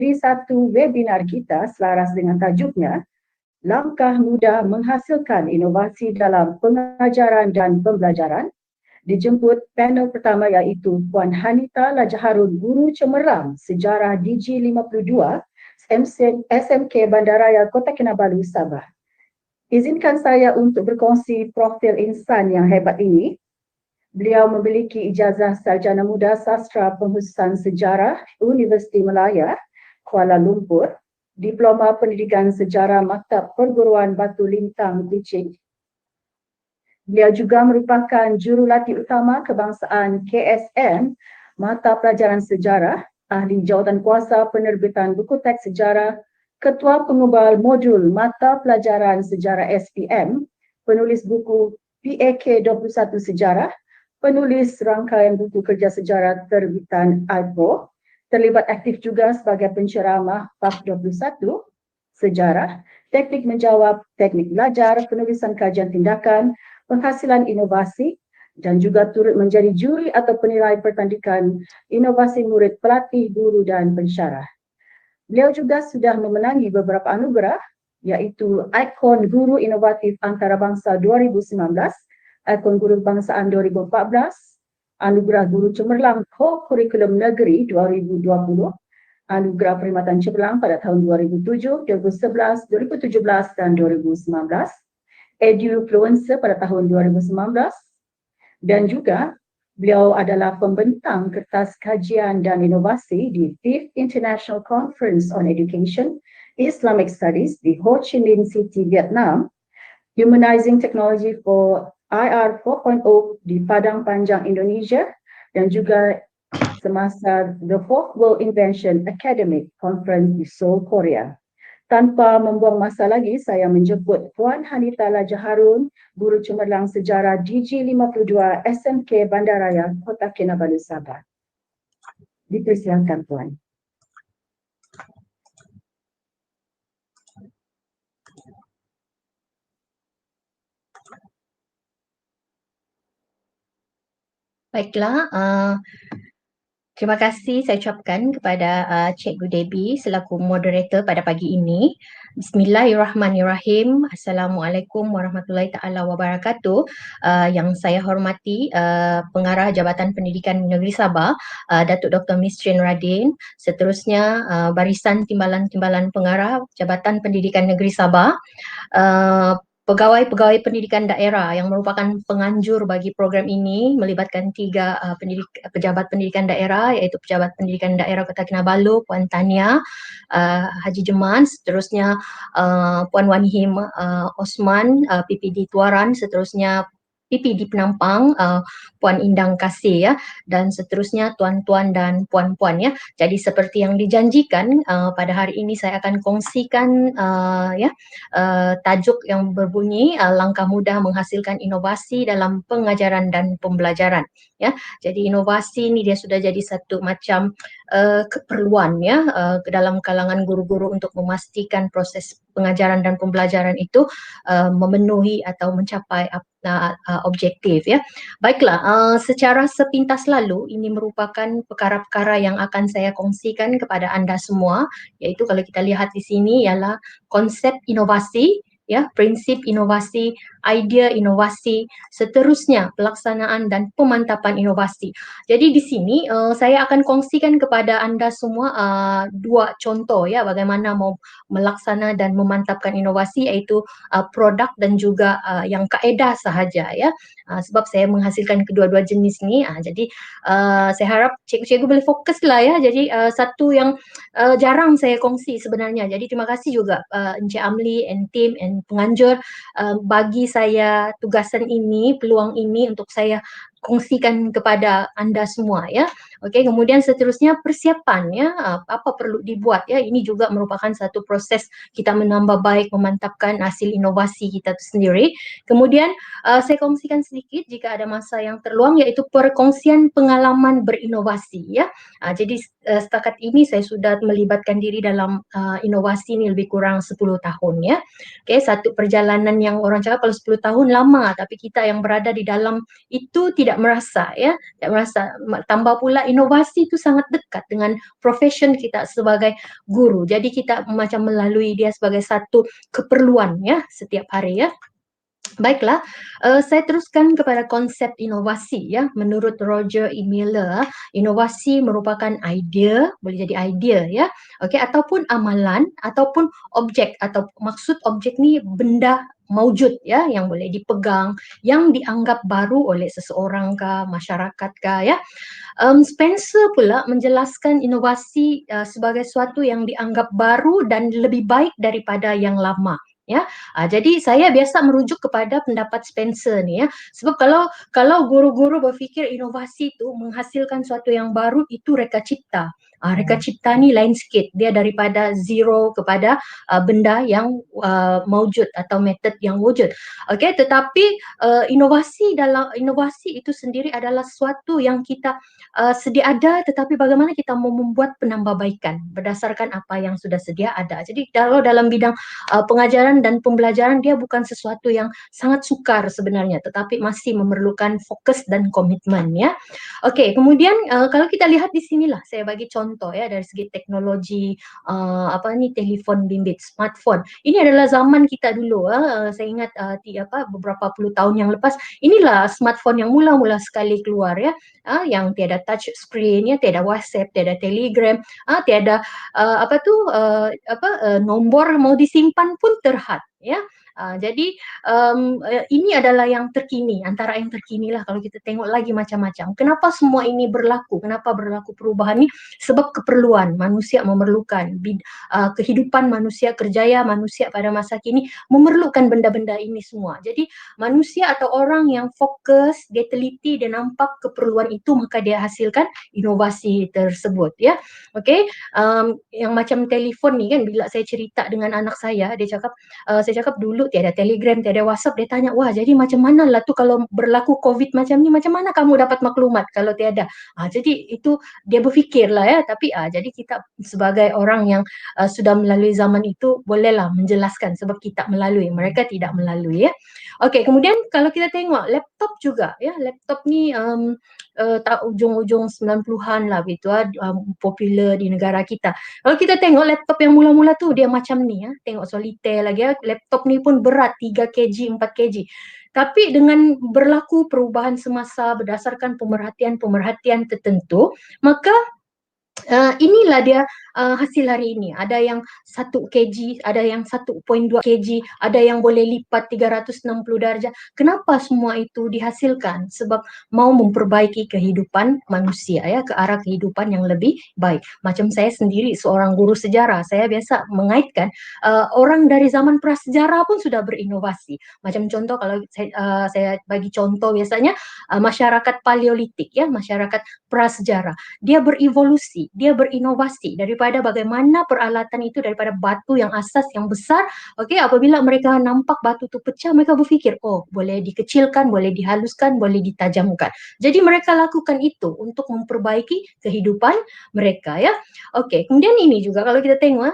di satu webinar kita selaras dengan tajuknya Langkah Mudah Menghasilkan Inovasi dalam Pengajaran dan Pembelajaran. Dijemput panel pertama iaitu Puan Hanita Lajaharun, Guru Cemerlang Sejarah DG52 SMK Bandaraya Kota Kinabalu, Sabah. Izinkan saya untuk berkongsi profil insan yang hebat ini. Beliau memiliki ijazah sarjana muda sastra pengkhususan sejarah Universiti Malaya, Kuala Lumpur, Diploma Pendidikan Sejarah Maktab Perguruan Batu Lintang, Kuching. Beliau juga merupakan jurulatih utama kebangsaan KSM, Mata Pelajaran Sejarah, Ahli Jawatan Kuasa Penerbitan Buku Teks Sejarah, Ketua Pengubal Modul Mata Pelajaran Sejarah SPM, penulis buku PAK 21 Sejarah, penulis rangkaian buku kerja sejarah terbitan AIPO, terlibat aktif juga sebagai penceramah PAK 21 Sejarah, teknik menjawab, teknik belajar, penulisan kajian tindakan, penghasilan inovasi, dan juga turut menjadi juri atau penilai pertandingan inovasi murid, pelatih, guru dan pensyarah. Beliau juga sudah memenangi beberapa anugerah, iaitu Ikon Guru Inovatif Antarabangsa 2019, Ikon Guru Kebangsaan 2014, Anugerah Guru Cemerlang Co-Kurikulum Negeri 2020, Anugerah Perkhidmatan Cemerlang pada tahun 2007, 2011, 2017 dan 2019, Edufluencer pada tahun 2019, dan juga beliau adalah pembentang kertas kajian dan inovasi di 5th International Conference on Education, Islamic Studies di Ho Chi Minh City, Vietnam, Humanizing Technology for IR 4.0 di Padang Panjang, Indonesia, dan juga semasa The Fourth World Invention Academic Conference di Seoul, Korea. Tanpa membuang masa lagi, saya menjemput Puan Hanita Lajaharun, Guru Cemerlang Sejarah DG52 SMK Bandaraya Kota Kinabalu, Sabah. Dipersilakan, Puan. Baiklah, terima kasih saya ucapkan kepada Cikgu Debbie selaku moderator pada pagi ini. Bismillahirrahmanirrahim. Assalamualaikum warahmatullahi taala wabarakatuh. Yang saya hormati Pengarah Jabatan Pendidikan Negeri Sabah, Datuk Dr. Miss Jane Radin. Seterusnya Barisan Timbalan-Timbalan Pengarah Jabatan Pendidikan Negeri Sabah, pegawai-pegawai pendidikan daerah yang merupakan penganjur bagi program ini melibatkan 3 pejabat pendidikan daerah, iaitu Pejabat Pendidikan Daerah Kota Kinabalu, Puan Tania Haji Jeman, seterusnya Puan Wanihim Osman, PPD Tuaran, seterusnya PPD Penampang, Puan Indang Kasih ya, dan seterusnya tuan-tuan dan puan-puan ya. Jadi seperti yang dijanjikan, pada hari ini saya akan kongsikan tajuk yang berbunyi langkah mudah menghasilkan inovasi dalam pengajaran dan pembelajaran ya. Jadi inovasi ini dia sudah jadi satu macam keperluan ya dalam kalangan guru-guru untuk memastikan proses pengajaran dan pembelajaran itu memenuhi atau mencapai objektif ya. Baiklah, secara sepintas lalu ini merupakan perkara-perkara yang akan saya kongsikan kepada anda semua, iaitu kalau kita lihat di sini ialah konsep inovasi ya, prinsip inovasi, idea inovasi, seterusnya pelaksanaan dan pemantapan inovasi. Jadi di sini saya akan kongsikan kepada anda semua 2 contoh ya bagaimana mau melaksana dan memantapkan inovasi, iaitu produk dan juga yang kaedah sahaja ya. Sebab saya menghasilkan kedua-dua jenis ni, jadi saya harap cikgu-cikgu boleh fokus lah ya. Jadi satu yang jarang saya kongsi sebenarnya. Jadi terima kasih juga Encik Amli and team and penganjur bagi saya tugasan ini, peluang ini untuk saya kongsikan kepada anda semua ya. Okey, kemudian seterusnya persiapan ya, apa perlu dibuat ya. Ini juga merupakan satu proses kita menambah baik, memantapkan hasil inovasi kita itu sendiri. Kemudian saya kongsikan sedikit jika ada masa yang terluang, iaitu perkongsian pengalaman berinovasi ya. Jadi setakat ini saya sudah melibatkan diri dalam inovasi ini lebih kurang 10 tahun ya. Okey, satu perjalanan yang orang cakap kalau 10 tahun lama, tapi kita yang berada di dalam itu tidak merasa ya, tidak merasa. Tambah pula inovasi itu sangat dekat dengan profession kita sebagai guru. Jadi kita macam melalui dia sebagai satu keperluan ya setiap hari ya. Baiklah, saya teruskan kepada konsep inovasi ya. Menurut Roger E. Miller, inovasi merupakan idea, boleh jadi idea ya, okey, ataupun amalan ataupun objek, atau maksud objek ni benda maujud ya yang boleh dipegang, yang dianggap baru oleh seseorang kah, masyarakat kah ya. Spencer pula menjelaskan inovasi sebagai suatu yang dianggap baru dan lebih baik daripada yang lama. Ya, jadi saya biasa merujuk kepada pendapat Spencer ni ya, sebab kalau guru-guru berfikir inovasi itu menghasilkan suatu yang baru, itu reka cipta. Reka cipta ni lain sikit, dia daripada zero kepada benda yang maujud atau metod yang wujud. Okey, tetapi inovasi itu sendiri adalah suatu yang kita sedia ada, tetapi bagaimana kita mau membuat penambahbaikan berdasarkan apa yang sudah sedia ada. Jadi kalau dalam bidang pengajaran dan pembelajaran, dia bukan sesuatu yang sangat sukar sebenarnya, tetapi masih memerlukan fokus dan komitmen ya. Okey, kemudian kalau kita lihat di sinilah saya bagi contoh ya dari segi teknologi telefon bimbit, smartphone. Ini adalah zaman kita dulu. Saya ingat beberapa puluh tahun yang lepas, inilah smartphone yang mula-mula sekali keluar ya. Yang tiada touch screen ya, tiada WhatsApp, tiada Telegram, tiada nombor mau disimpan pun terhad ya. Jadi ini adalah yang terkini, antara yang terkini lah kalau kita tengok lagi macam-macam. Kenapa semua ini berlaku? Kenapa berlaku perubahan ini? Sebab keperluan manusia memerlukan, kehidupan manusia, kerjaya manusia pada masa kini memerlukan benda-benda ini semua. Jadi manusia atau orang yang fokus, dia teliti, dia nampak keperluan itu, maka dia hasilkan inovasi tersebut ya. Okey, yang macam telefon ni kan, bila saya cerita dengan anak saya, dia cakap, saya cakap dulu tiada Telegram, tiada WhatsApp, dia tanya, wah jadi macam mana lah tu kalau berlaku COVID macam ni, macam mana kamu dapat maklumat kalau tiada? Jadi itu dia berfikir lah ya, tapi jadi kita sebagai orang yang sudah melalui zaman itu bolehlah menjelaskan, sebab kita melalui, mereka tidak melalui ya. Okey, kemudian kalau kita tengok laptop juga ya, laptop ni ujung-ujung 90-an lah begitu popular di negara kita. Kalau kita tengok laptop yang mula-mula tu dia macam ni ya, tengok solitaire lagi ya, laptop ni pun berat 3 kg, 4 kg. Tapi dengan berlaku perubahan semasa berdasarkan pemerhatian tertentu, maka inilah dia hasil hari ini. Ada yang 1 kg, ada yang 1.2 kg, ada yang boleh lipat 360 darjah. Kenapa semua itu dihasilkan? Sebab mau memperbaiki kehidupan manusia ya, ke arah kehidupan yang lebih baik. Macam saya sendiri seorang guru sejarah, saya biasa mengaitkan orang dari zaman prasejarah pun sudah berinovasi. Macam contoh, kalau saya bagi contoh biasanya masyarakat Paleolitik ya, masyarakat prasejarah. Dia berevolusi, dia berinovasi daripada bagaimana peralatan itu, daripada batu yang asas yang besar. Okey, apabila mereka nampak batu itu pecah, mereka berfikir, oh boleh dikecilkan, boleh dihaluskan, boleh ditajamkan. Jadi mereka lakukan itu untuk memperbaiki kehidupan mereka ya. Okey, kemudian ini juga kalau kita tengok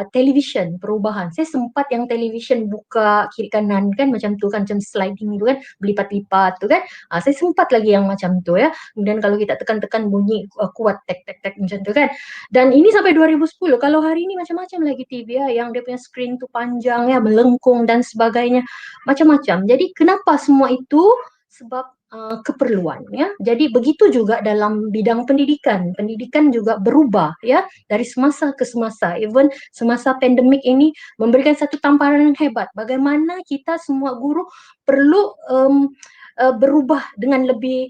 television, perubahan. Saya sempat yang television buka kiri kanan kan, macam tu kan, macam sliding tu kan, berlipat-lipat tu kan. Saya sempat lagi yang macam tu ya. Kemudian kalau kita tekan-tekan bunyi kuat tek-tek-tek macam tu kan. Dan ini sampai 2010. Kalau hari ini macam-macam lagi TV ya, yang dia punya screen tu panjang ya, melengkung dan sebagainya, macam-macam. Jadi kenapa semua itu? Sebab keperluan ya. Jadi begitu juga dalam bidang pendidikan. Pendidikan juga berubah ya, dari semasa ke semasa. Even semasa pandemik ini memberikan satu tamparan yang hebat. Bagaimana kita semua guru perlu berubah dengan lebih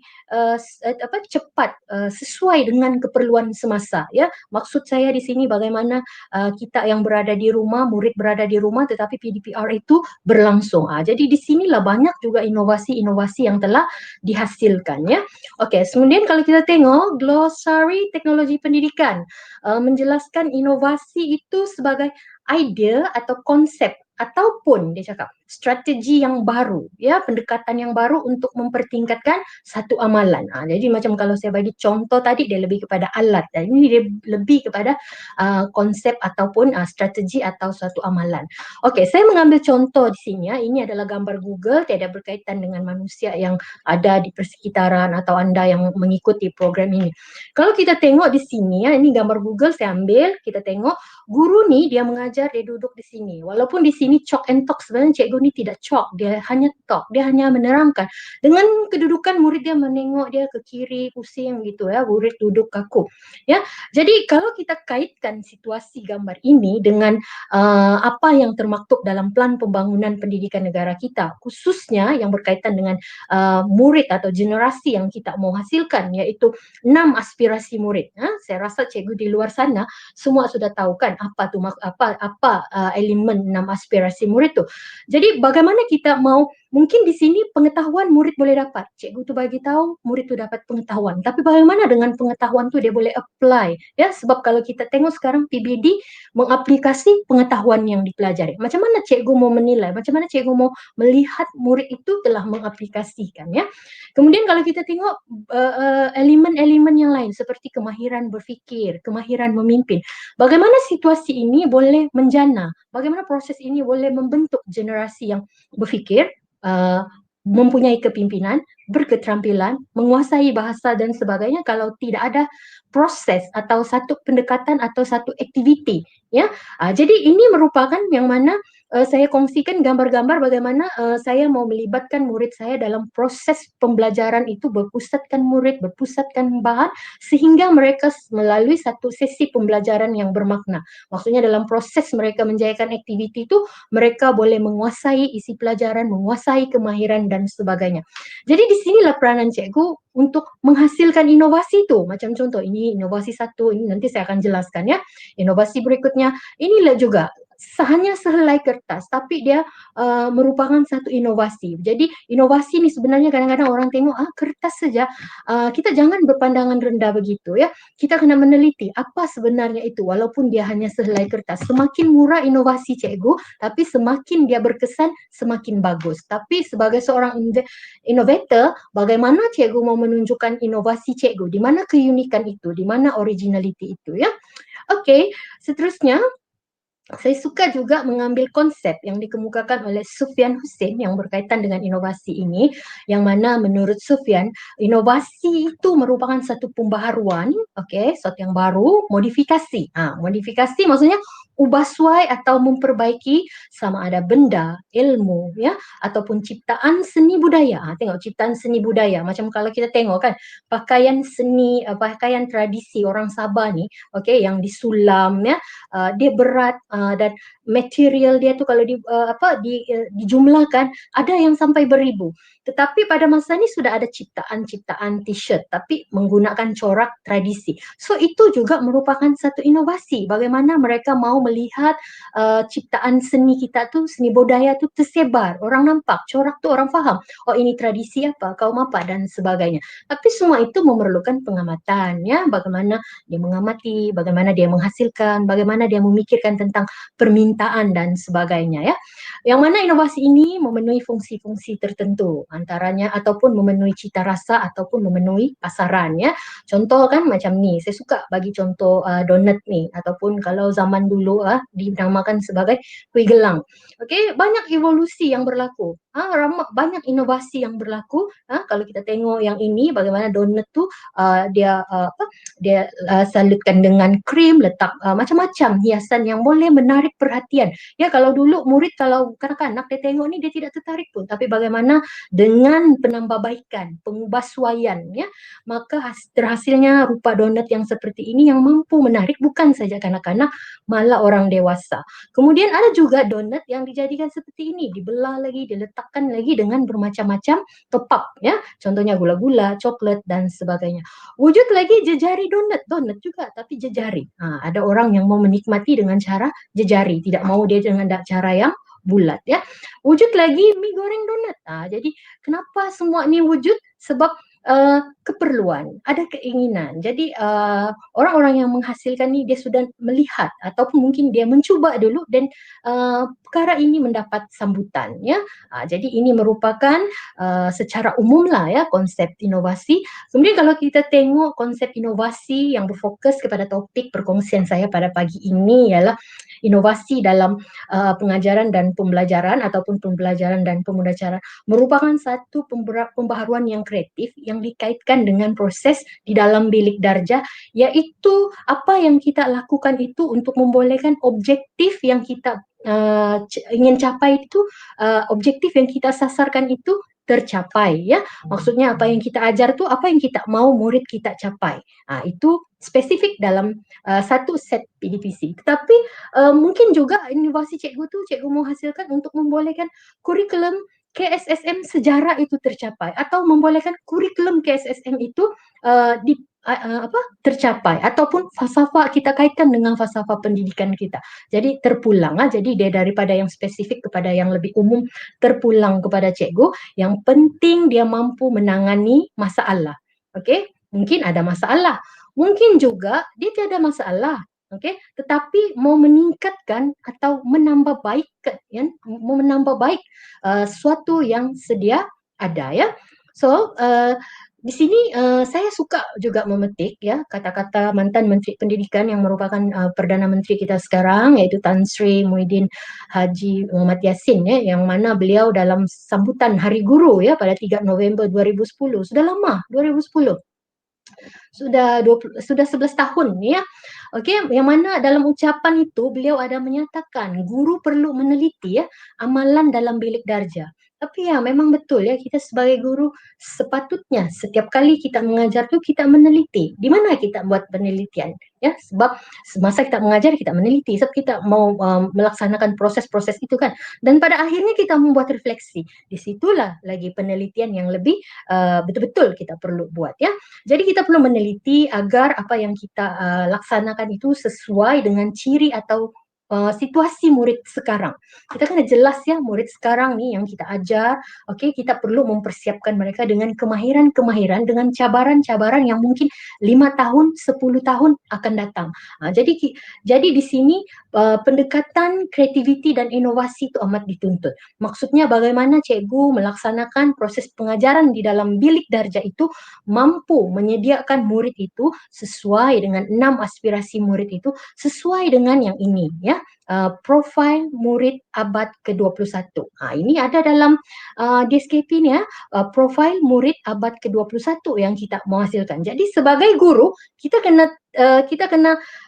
cepat, sesuai dengan keperluan semasa ya. Maksud saya di sini bagaimana kita yang berada di rumah, murid berada di rumah, tetapi PDPR itu berlangsung. Jadi di sinilah banyak juga inovasi-inovasi yang telah dihasilkan ya. Okey, kemudian kalau kita tengok glossary teknologi pendidikan menjelaskan inovasi itu sebagai idea atau konsep ataupun dia cakap strategi yang baru, ya, pendekatan yang baru untuk mempertingkatkan satu amalan. Jadi macam kalau saya bagi contoh tadi, dia lebih kepada alat, dan ini dia lebih kepada konsep ataupun strategi atau suatu amalan. Okey, saya mengambil contoh di sini ya. Ini adalah gambar Google, tidak berkaitan dengan manusia yang ada di persekitaran atau anda yang mengikuti program ini. Kalau kita tengok di sini ya, ini gambar Google saya ambil, kita tengok guru ni dia mengajar, dia duduk di sini. Walaupun di sini chalk and talk, sebenarnya cikgu ni tidak chalk, dia hanya talk, dia hanya menerangkan. Dengan kedudukan murid dia menengok dia ke kiri, pusing gitu ya, murid duduk kaku. Ya, jadi kalau kita kaitkan situasi gambar ini dengan apa yang termaktub dalam plan pembangunan pendidikan negara kita, khususnya yang berkaitan dengan murid atau generasi yang kita mau hasilkan, iaitu 6 aspirasi murid. Saya rasa cikgu di luar sana semua sudah tahu kan apa tu elemen 6 aspirasi murid tu. Jadi bagaimana kita mau, mungkin di sini pengetahuan murid boleh dapat, cikgu tu bagi tahu, murid tu dapat pengetahuan, tapi bagaimana dengan pengetahuan tu dia boleh apply, ya, sebab kalau kita tengok sekarang PBD mengaplikasi pengetahuan yang dipelajari. Macam mana cikgu mau menilai, macam mana cikgu mau melihat murid itu telah mengaplikasikan, ya. Kemudian kalau kita tengok elemen-elemen yang lain seperti kemahiran berfikir, kemahiran memimpin, bagaimana situasi ini boleh menjana, bagaimana proses ini boleh membentuk generasi yang berfikir, mempunyai kepimpinan, berketerampilan, menguasai bahasa dan sebagainya, kalau tidak ada proses atau satu pendekatan atau satu aktiviti, ya. Jadi ini merupakan yang mana saya kongsikan gambar-gambar bagaimana saya mau melibatkan murid saya dalam proses pembelajaran itu, berpusatkan murid, berpusatkan bahan, sehingga mereka melalui satu sesi pembelajaran yang bermakna. Maksudnya dalam proses mereka menjayakan aktiviti itu, mereka boleh menguasai isi pelajaran, menguasai kemahiran dan sebagainya. Jadi di sinilah peranan cikgu untuk menghasilkan inovasi itu. Macam contoh, ini inovasi satu, ini nanti saya akan jelaskan ya. Inovasi berikutnya, inilah juga hanya sehelai kertas, tapi dia merupakan satu inovasi. Jadi inovasi ni sebenarnya kadang-kadang orang tengok kertas saja, kita jangan berpandangan rendah begitu ya. Kita kena meneliti apa sebenarnya itu, walaupun dia hanya sehelai kertas. Semakin murah inovasi cikgu, tapi semakin dia berkesan, semakin bagus. Tapi sebagai seorang innovator, bagaimana cikgu mau menunjukkan inovasi cikgu? Di mana keunikan itu? Di mana originality itu ya? Okey, seterusnya saya suka juga mengambil konsep yang dikemukakan oleh Sufyan Hussein yang berkaitan dengan inovasi ini, yang mana menurut Sufyan, inovasi itu merupakan satu pembaharuan, sesuatu yang baru, modifikasi. Modifikasi maksudnya ubah suai atau memperbaiki sama ada benda, ilmu, ya, ataupun ciptaan seni budaya. Tengok ciptaan seni budaya, macam kalau kita tengok kan, pakaian seni, pakaian tradisi orang Sabah ni, yang disulam, ya, dia berat, dan material dia tu kalau dijumlahkan ada yang sampai beribu. Tetapi pada masa ni sudah ada ciptaan-ciptaan t-shirt tapi menggunakan corak tradisi. So itu juga merupakan satu inovasi. Bagaimana mereka mau melihat ciptaan seni kita tu, seni budaya tu tersebar. Orang nampak, corak tu orang faham. Oh ini tradisi apa, kaum apa dan sebagainya. Tapi semua itu memerlukan pengamatan, ya. Bagaimana dia mengamati, bagaimana dia menghasilkan, bagaimana dia memikirkan tentang permintaan dan sebagainya, ya. Yang mana inovasi ini memenuhi fungsi-fungsi tertentu, antaranya ataupun memenuhi cita rasa ataupun memenuhi pasaran, ya. Contoh kan macam ni, saya suka bagi contoh donat ni, ataupun kalau zaman dulu dinamakan sebagai kuih gelang. Banyak evolusi yang berlaku. Banyak inovasi yang berlaku. Kalau kita tengok yang ini, bagaimana donat tu dia salutkan dengan krim, letak macam-macam hiasan yang boleh menarik perhatian. Ya, kalau dulu murid, kalau kanak-kanak dia tengok ni dia tidak tertarik pun, tapi bagaimana dengan penambahbaikan, pengubahsuaian, ya, maka terhasilnya rupa donat yang seperti ini yang mampu menarik bukan saja kanak-kanak, malah orang dewasa. Kemudian ada juga donat yang dijadikan seperti ini, dibelah lagi, diletakkan lagi dengan bermacam-macam topap, ya. Contohnya gula-gula, coklat dan sebagainya. Wujud lagi jejari donat juga tapi jejari. Ada orang yang mau menikmati dengan cara jejari, tidak mau dia dengan cara yang bulat, ya. Wujud lagi mie goreng donat. Jadi kenapa semua ini wujud? Sebab keperluan, ada keinginan. Jadi orang-orang yang menghasilkan ni dia sudah melihat ataupun mungkin dia mencuba dulu dan perkara ini mendapat sambutan ya. Jadi ini merupakan secara umum lah ya konsep inovasi. Kemudian kalau kita tengok konsep inovasi yang berfokus kepada topik perkongsian saya pada pagi ini ialah inovasi dalam pengajaran dan pembelajaran ataupun pembelajaran dan pembelajaran merupakan satu pembaharuan yang kreatif yang dikaitkan dengan proses di dalam bilik darjah, iaitu apa yang kita lakukan itu untuk membolehkan objektif yang kita ingin capai itu, objektif yang kita sasarkan itu tercapai ya. Maksudnya apa yang kita ajar tu apa yang kita mau murid kita capai. Itu spesifik dalam satu set PDPC. Tetapi mungkin juga inovasi cikgu tu cikgu mau hasilkan untuk membolehkan kurikulum KSSM sejarah itu tercapai atau membolehkan kurikulum KSSM itu tercapai ataupun falsafah kita kaitkan dengan falsafah pendidikan kita. Jadi terpulang jadi dia daripada yang spesifik kepada yang lebih umum terpulang kepada cikgu. Yang penting dia mampu menangani masalah. Okey, mungkin ada masalah, mungkin juga dia tiada masalah. Okey, tetapi mau meningkatkan atau menambah baik menambah baik sesuatu yang sedia ada ya. So di sini saya suka juga memetik ya kata-kata mantan Menteri Pendidikan yang merupakan Perdana Menteri kita sekarang, iaitu Tan Sri Muhyiddin Haji Muhammad Yassin ya, yang mana beliau dalam sambutan Hari Guru ya pada 3 November 2010, sudah lama 2010. Sudah 11 tahun ya. Okey, yang mana dalam ucapan itu beliau ada menyatakan guru perlu meneliti ya amalan dalam bilik darjah. Tapi ya memang betul ya, kita sebagai guru sepatutnya setiap kali kita mengajar tu kita meneliti. Di mana kita buat penelitian ya, sebab semasa kita mengajar kita meneliti, sebab kita mau melaksanakan proses-proses itu kan. Dan pada akhirnya kita membuat refleksi. Di situlah lagi penelitian yang lebih betul-betul kita perlu buat ya. Jadi kita perlu meneliti agar apa yang kita laksanakan itu sesuai dengan ciri atau situasi murid sekarang. Kita kena jelas ya murid sekarang ni yang kita ajar, okey, kita perlu mempersiapkan mereka dengan kemahiran-kemahiran, dengan cabaran-cabaran yang mungkin 5 tahun, 10 tahun akan datang. Jadi di sini pendekatan kreativiti dan inovasi itu amat dituntut. Maksudnya bagaimana cikgu melaksanakan proses pengajaran di dalam bilik darjah itu mampu menyediakan murid itu sesuai dengan 6 aspirasi murid itu, sesuai dengan yang ini ya. Profil murid abad ke-21. Ini ada dalam DSKP ni ya, profil murid abad ke-21 yang kita menghasilkan. Jadi sebagai guru kita kena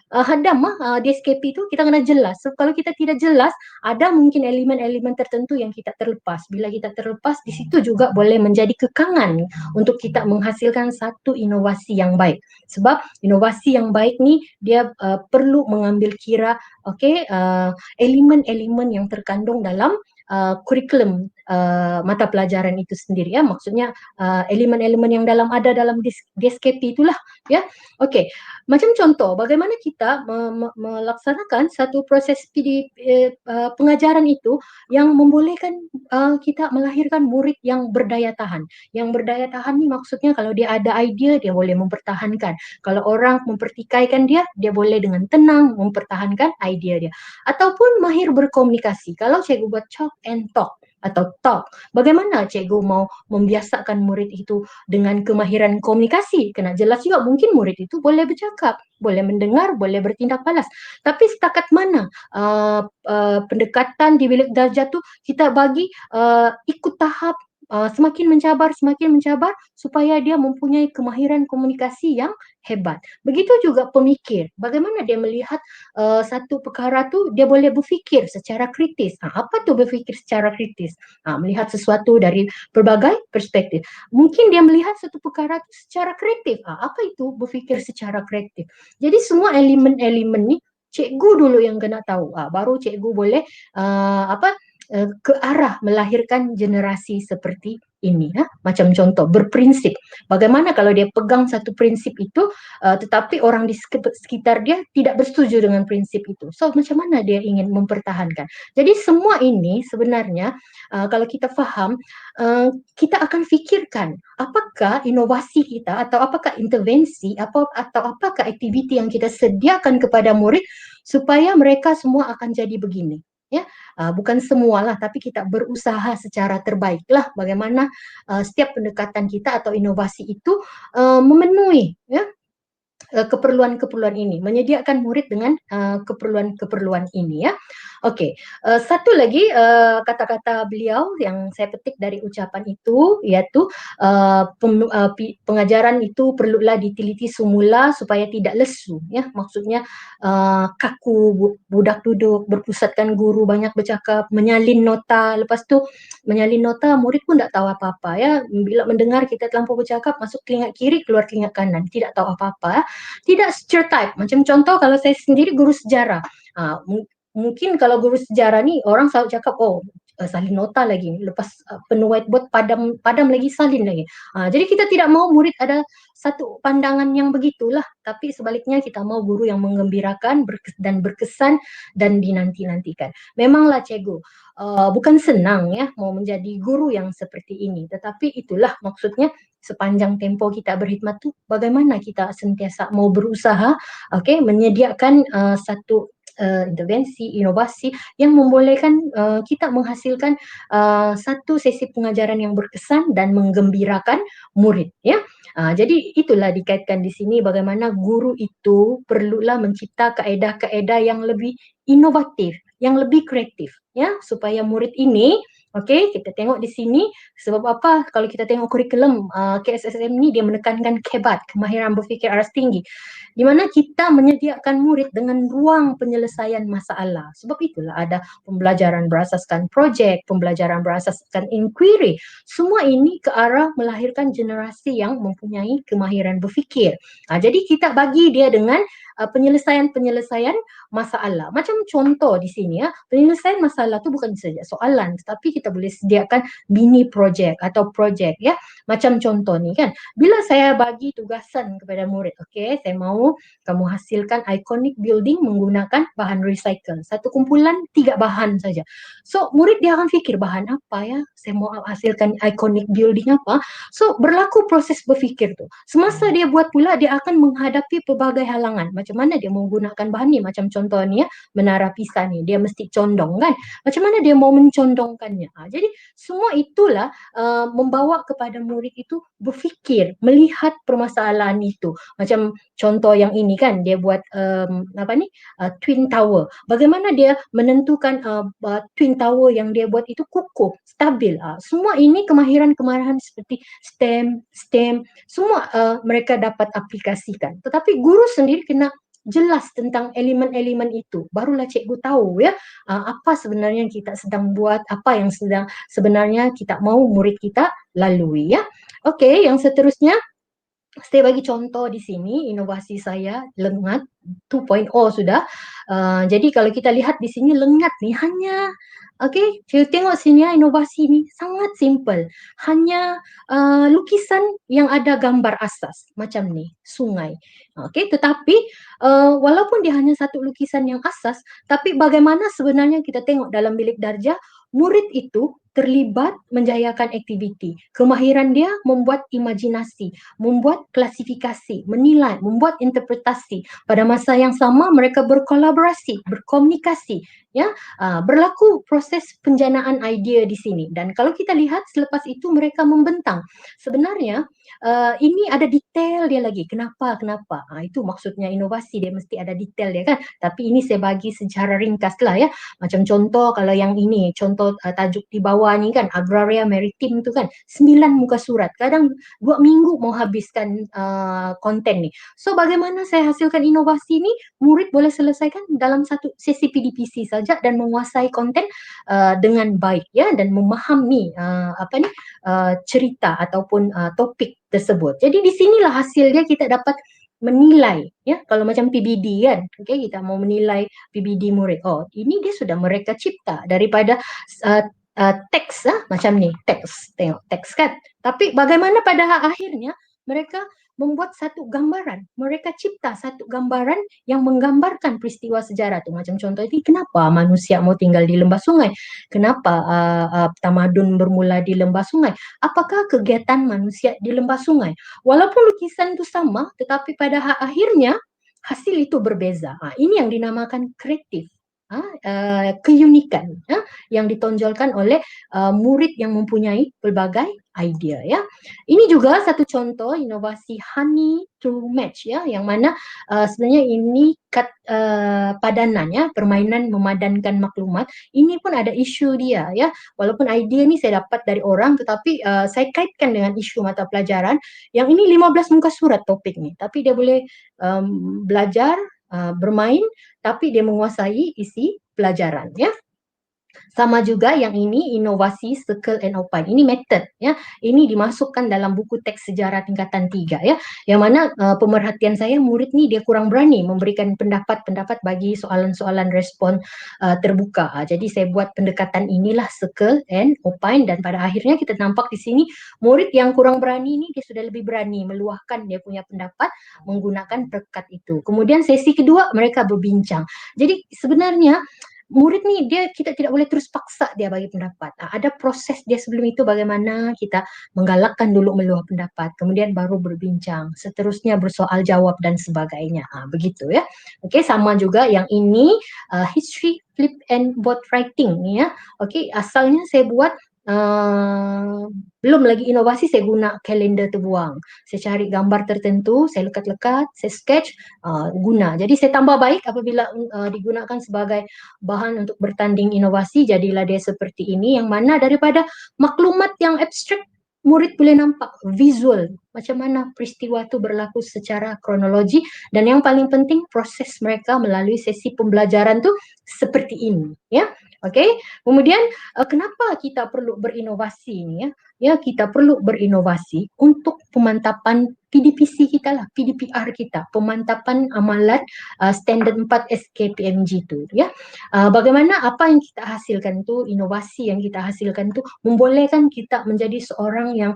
hadam DSKP itu, kita kena jelas. So, kalau kita tidak jelas, ada mungkin elemen-elemen tertentu yang kita terlepas. Bila kita terlepas, di situ juga boleh menjadi kekangan untuk kita menghasilkan satu inovasi yang baik. Sebab inovasi yang baik ni dia perlu mengambil kira elemen-elemen yang terkandung dalam kurikulum mata pelajaran itu sendiri ya. Maksudnya elemen-elemen yang ada dalam DSKP itulah ya. Okey, macam contoh bagaimana kita melaksanakan satu proses pengajaran itu yang membolehkan kita melahirkan murid yang berdaya tahan. Yang berdaya tahan ni maksudnya kalau dia ada idea dia boleh mempertahankan. Kalau orang mempertikaikan dia boleh dengan tenang mempertahankan idea dia. Ataupun mahir berkomunikasi. Kalau cikgu buat chalk and talk atau talk, bagaimana cikgu mau membiasakan murid itu dengan kemahiran komunikasi? Kena jelas juga, mungkin murid itu boleh bercakap, boleh mendengar, boleh bertindak balas. Tapi setakat mana pendekatan di bilik darjah tu kita bagi ikut tahap, semakin mencabar supaya dia mempunyai kemahiran komunikasi yang hebat. Begitu juga pemikir, bagaimana dia melihat satu perkara tu, dia boleh berfikir secara kritis. Apa tu berfikir secara kritis? Melihat sesuatu dari berbagai perspektif. Mungkin dia melihat satu perkara tu secara kreatif. Apa itu berfikir secara kreatif? Jadi semua elemen-elemen ni cikgu dulu yang kena tahu. Baru cikgu boleh ke arah melahirkan generasi seperti ini, ya. Macam contoh berprinsip. Bagaimana kalau dia pegang satu prinsip itu, tetapi orang di sekitar dia tidak bersetuju dengan prinsip itu. So macam mana dia ingin mempertahankan? Jadi semua ini sebenarnya kalau kita faham, kita akan fikirkan apakah inovasi kita atau apakah intervensi atau apakah aktiviti yang kita sediakan kepada murid supaya mereka semua akan jadi begini. Ya, bukan semualah, tapi kita berusaha secara terbaik lah bagaimana setiap pendekatan kita atau inovasi itu memenuhi, ya, keperluan-keperluan ini, menyediakan murid dengan keperluan-keperluan ini, ya. Oke, satu lagi kata-kata beliau yang saya petik dari ucapan itu, yaitu pengajaran itu perlulah diteliti semula supaya tidak lesu, ya. Maksudnya kaku, budak duduk, berpusatkan guru banyak bercakap, menyalin nota, lepas tu menyalin nota murid pun tak tahu apa-apa, ya. Bila mendengar kita terlampau bercakap, masuk telinga kiri, keluar telinga kanan, tidak tahu apa-apa, ya. Tidak stereotype. Macam contoh kalau saya sendiri guru sejarah, mungkin kalau guru sejarah ni orang selalu cakap, oh salin nota lagi, lepas penuh whiteboard padam lagi salin lagi. Jadi kita tidak mau murid ada satu pandangan yang begitulah, tapi sebaliknya kita mau guru yang menggembirakan dan berkesan dan dinanti-nantikan. Memanglah cikgu, bukan senang ya mau menjadi guru yang seperti ini, tetapi itulah maksudnya sepanjang tempo kita berkhidmat tuh bagaimana kita sentiasa mau berusaha, menyediakan satu intervensi, inovasi yang membolehkan kita menghasilkan satu sesi pengajaran yang berkesan dan menggembirakan murid, ya. Jadi itulah dikaitkan di sini bagaimana guru itu perlulah mencipta kaedah-kaedah yang lebih inovatif, yang lebih kreatif, ya, supaya murid ini, kita tengok di sini sebab apa? Kalau kita tengok kurikulum KSSM ni dia menekankan KEBAT, kemahiran berfikir aras tinggi, di mana kita menyediakan murid dengan ruang penyelesaian masalah. Sebab itulah ada pembelajaran berasaskan projek, pembelajaran berasaskan inquiry. Semua ini ke arah melahirkan generasi yang mempunyai kemahiran berfikir. Jadi kita bagi dia dengan penyelesaian-penyelesaian masalah. Macam contoh di sini, ya, penyelesaian masalah tu bukan saja soalan, tetapi kita boleh sediakan mini projek atau projek, ya. Macam contoh ni kan, bila saya bagi tugasan kepada murid, saya mau kamu hasilkan iconic building menggunakan bahan recycle. Satu kumpulan 3 bahan saja. So murid dia akan fikir bahan apa ya? Saya mau hasilkan iconic building apa? So berlaku proses berfikir tu. Semasa dia buat pula dia akan menghadapi pelbagai halangan. Macam mana dia menggunakan bahan ni? Macam contoh ni, ya, menara Pisa ni, dia mesti condong kan? Macam mana dia mau mencondongkannya? Jadi semua itulah membawa kepada murid itu berfikir, melihat permasalahan itu. Macam contoh yang ini kan, dia buat Twin Tower. Bagaimana dia menentukan Twin Tower yang dia buat itu kukuh, stabil. Semua ini kemahiran-kemahiran seperti STEM, semua mereka dapat aplikasikan. Tetapi guru sendiri kena jelas tentang elemen-elemen itu. Barulah cikgu tahu, ya, apa sebenarnya yang kita sedang buat, apa yang sedang sebenarnya kita mau murid kita lalui, ya. Yang seterusnya saya bagi contoh di sini inovasi saya Lengat 2.0 sudah. Jadi kalau kita lihat di sini Lengat ni hanya kita tengok sini ya, inovasi ni sangat simple. Hanya lukisan yang ada gambar asas macam ni, sungai. Tetapi walaupun dia hanya satu lukisan yang asas, tapi bagaimana sebenarnya kita tengok dalam bilik darjah, murid itu terlibat menjayakan aktiviti. Kemahiran dia membuat imajinasi, membuat klasifikasi, menilai, membuat interpretasi. Pada masa yang sama mereka berkolaborasi, berkomunikasi, ya. Berlaku proses penjanaan idea di sini. Dan kalau kita lihat selepas itu mereka membentang. Sebenarnya ini ada detail dia lagi. Kenapa? Itu maksudnya inovasi, dia mesti ada detail dia kan. Tapi ini saya bagi secara ringkas lah, ya. Macam contoh kalau yang ini, contoh tajuk di bawah ni kan, agraria maritim tu kan, 9 muka surat. Kadang 2 minggu mau habiskan konten ni. So bagaimana saya hasilkan inovasi ni? Murid boleh selesaikan dalam satu sesi PDPC saja dan menguasai konten dengan baik, ya, dan memahami cerita ataupun topik tersebut. Jadi di sinilah hasilnya kita dapat menilai, ya kalau macam PBD kan, kita mau menilai PBD murid, ini dia sudah mereka cipta daripada uh, teks, macam ni teks, tengok teks kan, tapi bagaimana pada akhirnya mereka membuat satu gambaran, mereka cipta satu gambaran yang menggambarkan peristiwa sejarah tu. Macam contoh ini, kenapa manusia mau tinggal di lembah sungai, kenapa tamadun bermula di lembah sungai, apakah kegiatan manusia di lembah sungai. Walaupun lukisan itu sama, tetapi pada akhirnya hasil itu berbeza. Ini yang dinamakan kreatif, keunikan, yang ditonjolkan oleh murid yang mempunyai berbagai idea, ya. Ini juga satu contoh inovasi honey to match, ya, yang mana sebenarnya ini padanan, ya, permainan memadankan maklumat. Ini pun ada isu dia, ya. Walaupun idea ni saya dapat dari orang, tetapi saya kaitkan dengan isu mata pelajaran. Yang ini 15 muka surat topik ni, tapi dia boleh belajar, bermain, tapi dia menguasai isi pelajaran, ya. Sama juga yang ini inovasi circle and opine. Ini method, ya. Ini dimasukkan dalam buku teks sejarah tingkatan 3, ya. Yang mana pemerhatian saya, murid ni dia kurang berani memberikan pendapat-pendapat bagi soalan-soalan respon terbuka. Jadi saya buat pendekatan inilah circle and opine, dan pada akhirnya kita nampak di sini murid yang kurang berani ni dia sudah lebih berani meluahkan dia punya pendapat menggunakan perekat itu. Kemudian sesi kedua mereka berbincang. Jadi sebenarnya murid ni kita tidak boleh terus paksa dia bagi pendapat. Ada proses dia sebelum itu, bagaimana kita menggalakkan dulu meluah pendapat, kemudian baru berbincang, seterusnya bersoal jawab dan sebagainya. Begitu, ya. Sama juga yang ini history flip and board writing, ya. Asalnya saya buat belum lagi inovasi, saya guna kalender terbuang. Saya cari gambar tertentu, saya lekat-lekat, saya sketch, guna. Jadi saya tambah baik apabila digunakan sebagai bahan untuk bertanding inovasi, jadilah dia seperti ini, yang mana daripada maklumat yang abstrak, murid boleh nampak visual macam mana peristiwa itu berlaku secara kronologi, dan yang paling penting proses mereka melalui sesi pembelajaran tu seperti ini, ya. Kemudian kenapa kita perlu berinovasi ni, ya? Ya, kita perlu berinovasi untuk pemantapan PDPC kita lah, PDPR kita, pemantapan amalan standard 4 SKPMG tu, ya. Bagaimana apa yang kita hasilkan tu, inovasi yang kita hasilkan tu membolehkan kita menjadi seorang yang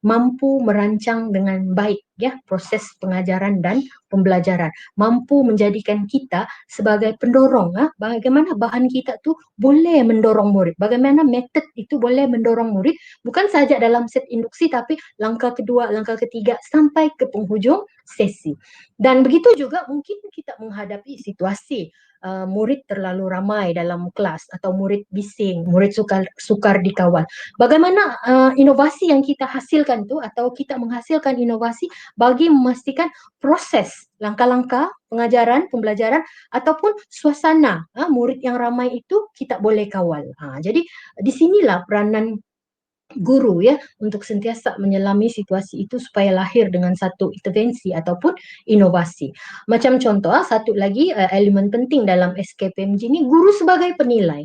mampu merancang dengan baik, ya, proses pengajaran dan pembelajaran, mampu menjadikan kita sebagai pendorong, bagaimana bahan kita tu boleh mendorong murid, bagaimana metod itu boleh mendorong murid, bukan saja dalam set induksi, tapi langkah kedua, langkah ketiga, sampai ke penghujung sesi. Dan begitu juga mungkin kita menghadapi situasi murid terlalu ramai dalam kelas, atau murid bising, murid sukar dikawal. Bagaimana inovasi yang kita hasilkan tu, atau kita menghasilkan inovasi bagi memastikan proses, langkah-langkah pengajaran, pembelajaran, ataupun suasana murid yang ramai itu kita boleh kawal. Jadi disinilah peranan guru, ya, untuk sentiasa menyelami situasi itu supaya lahir dengan satu intervensi ataupun inovasi. Macam contoh, satu lagi elemen penting dalam SKPMG ini, guru sebagai penilai.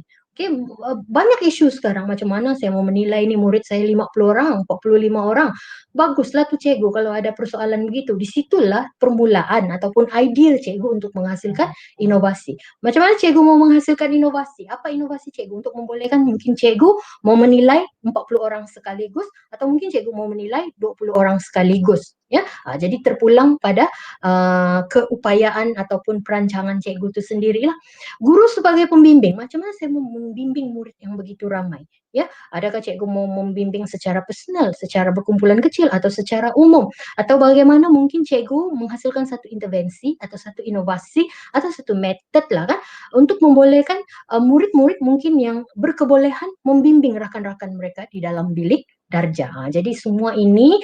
Banyak isu sekarang, macam mana saya mau menilai ni murid saya 50 orang, 45 orang. Baguslah tu cikgu kalau ada persoalan begitu. Disitulah permulaan ataupun idea cikgu untuk menghasilkan inovasi. Macam mana cikgu mau menghasilkan inovasi? Apa inovasi cikgu untuk membolehkan mungkin cikgu mau menilai 40 orang sekaligus, atau mungkin cikgu mau menilai 20 orang sekaligus, ya. Jadi terpulang pada keupayaan ataupun perancangan cikgu itu sendirilah. Guru sebagai pembimbing, macam mana saya mau membimbing murid yang begitu ramai, ya? Adakah cikgu mau membimbing secara personal, secara berkumpulan kecil, atau secara umum, atau bagaimana mungkin cikgu menghasilkan satu intervensi atau satu inovasi atau satu metode lah, kan, untuk membolehkan murid-murid mungkin yang berkebolehan membimbing rakan-rakan mereka di dalam bilik darjah. Jadi semua ini,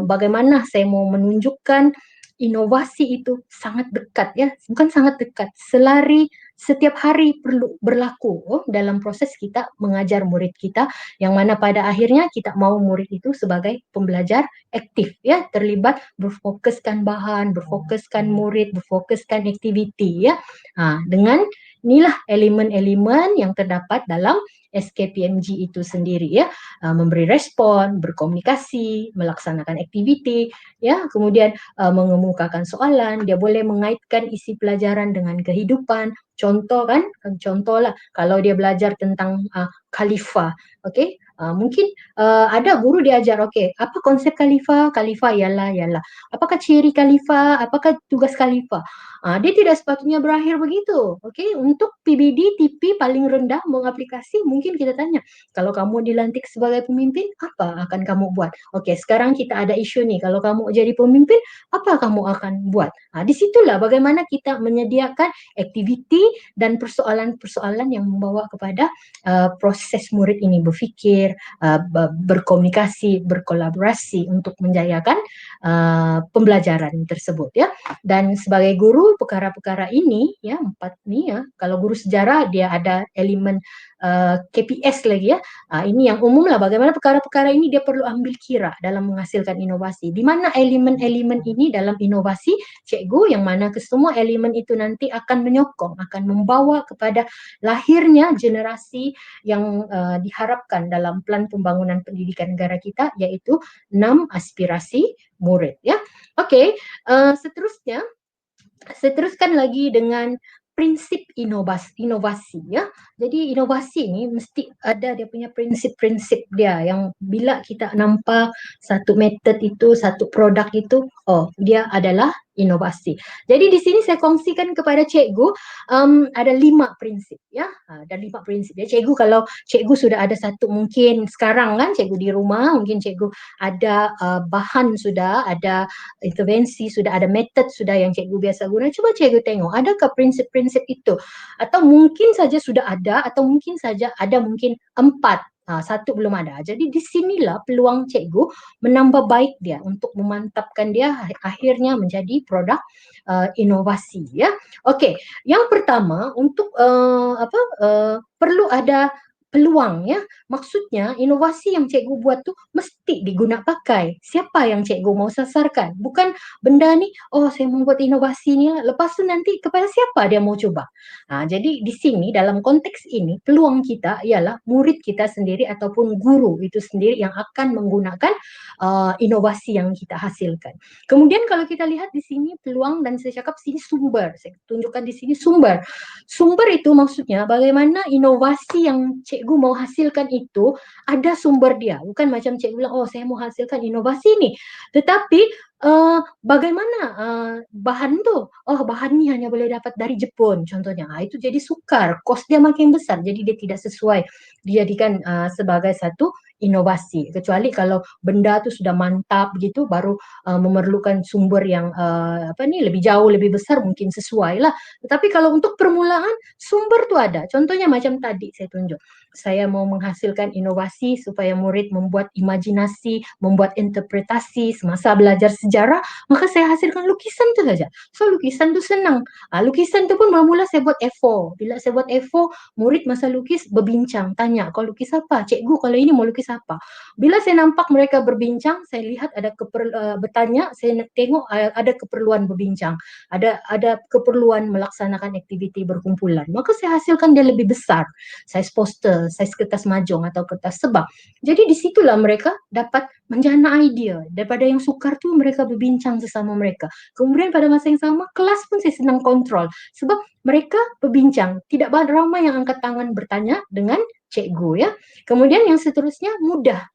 bagaimana saya mau menunjukkan inovasi itu sangat dekat, ya, bukan sangat dekat, selari setiap hari perlu berlaku dalam proses kita mengajar murid kita, yang mana pada akhirnya kita mau murid itu sebagai pembelajar aktif, ya, terlibat, berfokuskan bahan, berfokuskan murid, berfokuskan aktiviti, ya. Dengan Inilah elemen-elemen yang terdapat dalam SKPMG itu sendiri ya, memberi respon, berkomunikasi, melaksanakan aktiviti, ya, kemudian mengemukakan soalan, dia boleh mengaitkan isi pelajaran dengan kehidupan. Contoh kan, contohlah kalau dia belajar tentang khalifah, okey, mungkin ada guru diajar, okey, apa konsep khalifah? Khalifah ialah, apakah ciri khalifah? Apakah tugas khalifah? Dia tidak sepatutnya berakhir begitu, okey. Untuk PBD TP paling rendah mengaplikasi, mungkin kita tanya, kalau kamu dilantik sebagai pemimpin, apa akan kamu buat? Okey, sekarang kita ada isu nih, kalau kamu jadi pemimpin, apa kamu akan buat? Di situlah bagaimana kita menyediakan aktiviti dan persoalan-persoalan yang membawa kepada proses murid ini berfikir, berkomunikasi, berkolaborasi untuk menjayakan pembelajaran tersebut ya. Dan sebagai guru perkara-perkara ini ya, 4 ni ya, kalau guru sejarah dia ada elemen KPS lagi ya. Ini yang umum lah, bagaimana perkara-perkara ini dia perlu ambil kira dalam menghasilkan inovasi. Di mana elemen-elemen ini dalam inovasi cikgu, yang mana kesemua elemen itu nanti akan menyokong, akan membawa kepada lahirnya generasi yang diharapkan dalam plan pembangunan pendidikan negara kita, iaitu 6 aspirasi murid ya. Okey, seteruskan lagi dengan prinsip inovasi ya. Jadi inovasi ni mesti ada dia punya prinsip-prinsip dia, yang bila kita nampak satu method itu, satu produk itu, oh dia adalah inovasi. Jadi di sini saya kongsikan kepada cikgu ada 5 prinsip ya. Ada 5 prinsip ya. Cikgu, kalau cikgu sudah ada satu, mungkin sekarang kan cikgu di rumah, mungkin cikgu ada bahan sudah, ada intervensi sudah, ada method sudah yang cikgu biasa guna. Cuba cikgu tengok adakah prinsip-prinsip itu, atau mungkin saja sudah ada, atau mungkin saja ada, mungkin 4, satu belum ada. Jadi di sinilah peluang cikgu menambah baik dia untuk memantapkan dia akhirnya menjadi produk inovasi ya. Okey, yang pertama untuk perlu ada peluang ya. Maksudnya inovasi yang cikgu buat tu mesti diguna pakai. Siapa yang cikgu mau sasarkan? Bukan benda ni, oh saya mau buat inovasi ni, lepas tu nanti kepada siapa dia mau cuba. Jadi di sini dalam konteks ini peluang kita ialah murid kita sendiri ataupun guru itu sendiri yang akan menggunakan inovasi yang kita hasilkan. Kemudian kalau kita lihat di sini peluang, dan saya cakap sini sumber, saya tunjukkan di sini sumber. Sumber itu maksudnya bagaimana inovasi yang cikgu mau hasilkan itu ada sumber dia. Bukan macam cikgu bilang, oh saya mau hasilkan inovasi ni, tetapi bagaimana bahan tu? Oh bahan ni hanya boleh dapat dari Jepun contohnya. Itu jadi sukar, kos dia makin besar, jadi dia tidak sesuai dijadikan sebagai satu inovasi. Kecuali kalau benda tu sudah mantap gitu, baru memerlukan sumber yang lebih jauh, lebih besar, mungkin sesuai lah. Tetapi kalau untuk permulaan, sumber tu ada. Contohnya macam tadi saya tunjuk. Saya mau menghasilkan inovasi supaya murid membuat imajinasi, membuat interpretasi semasa belajar sejarah, maka saya hasilkan lukisan tu saja. So lukisan tu senang. Lukisan tu pun mula-mula saya buat A4. Bila saya buat A4, murid masa lukis berbincang, tanya, kau lukis apa? Cikgu, kalau ini mau lukis apa? Bila saya nampak mereka berbincang, saya lihat ada bertanya, saya tengok ada keperluan berbincang, ada keperluan melaksanakan aktiviti berkumpulan, maka saya hasilkan dia lebih besar, saiz poster, saiz kertas mahjong atau kertas sebab. Jadi disitulah mereka dapat menjana idea. Daripada yang sukar tu mereka berbincang sesama mereka. Kemudian pada masa yang sama kelas pun saya senang kontrol, sebab mereka berbincang, tidak ramai yang angkat tangan bertanya dengan cikgu ya. Kemudian yang seterusnya mudah.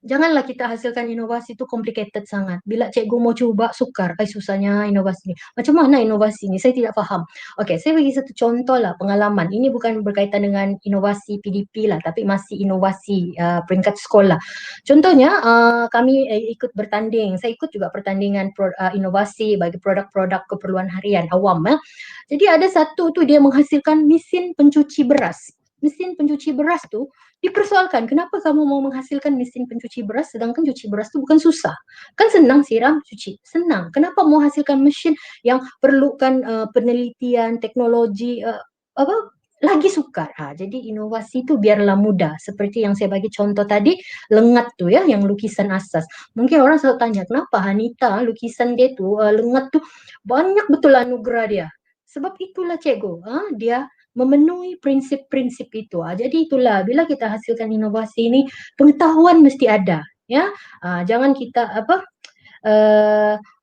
Janganlah kita hasilkan inovasi itu complicated sangat. Bila cikgu mau cuba sukar, susahnya inovasi ni. Macam mana inovasi ni? Saya tidak faham. Okey, saya bagi satu contoh lah pengalaman. Ini bukan berkaitan dengan inovasi PDP lah, tapi masih inovasi peringkat sekolah. Contohnya kami ikut bertanding. Saya ikut juga pertandingan inovasi bagi produk-produk keperluan harian awam. Jadi ada satu tu dia menghasilkan mesin pencuci beras. Mesin pencuci beras tu dipersoalkan, kenapa kamu mau menghasilkan mesin pencuci beras sedangkan cuci beras tu bukan susah? Kan senang siram, cuci, senang. Kenapa mau hasilkan mesin yang perlukan penelitian, teknologi, lagi sukar. Jadi inovasi tu biarlah mudah. Seperti yang saya bagi contoh tadi, lengat tu ya, yang lukisan asas. Mungkin orang selalu tanya, kenapa Hanita lukisan dia tu, lengat tu banyak betul anugerah dia. Sebab itulah cikgu, dia memenuhi prinsip-prinsip itu. Jadi itulah bila kita hasilkan inovasi ini, pengetahuan mesti ada, ya. Jangan kita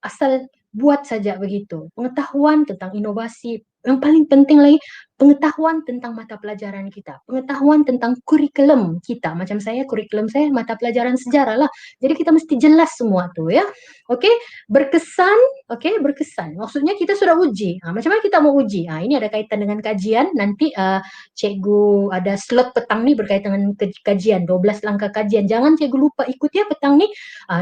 asal buat saja begitu. Pengetahuan tentang inovasi, yang paling penting lagi pengetahuan tentang mata pelajaran kita, pengetahuan tentang kurikulum kita. Macam saya, kurikulum saya mata pelajaran sejarah lah. Jadi kita mesti jelas semua tuh, ya. Oke, berkesan, berkesan. Maksudnya kita sudah uji. Macam mana kita mau uji? Ini ada kaitan dengan kajian. Nanti cikgu ada slot petang nih berkaitan dengan kajian, 12 langkah kajian. Jangan cikgu lupa ikut ya petang nih.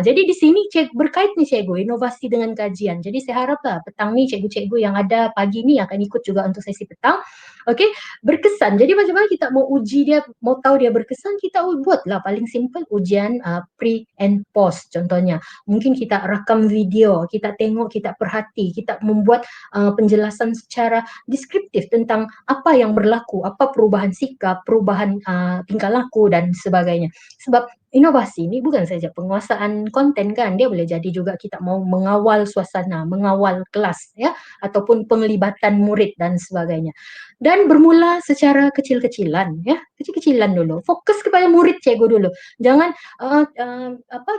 Jadi di sini berkait nih cikgu, inovasi dengan kajian. Jadi saya haraplah petang nih cikgu-cikgu yang ada pagi nih akan ikut juga untuk sesi petang. Oke, berkesan. Jadi macam mana kita mau uji dia, mau tahu dia berkesan, kita buatlah paling simple ujian pre and post contohnya. Mungkin kita rekam video, kita tengok, kita perhati, kita membuat penjelasan secara deskriptif tentang apa yang berlaku, apa perubahan sikap, perubahan tingkah laku dan sebagainya. Sebab inovasi ini bukan saja penguasaan konten kan, dia boleh jadi juga kita mau mengawal suasana, mengawal kelas ya, ataupun penglibatan murid dan sebagainya. Dan bermula secara kecil-kecilan ya, kecil-kecilan dulu. Fokus kepada murid cikgu dulu. Jangan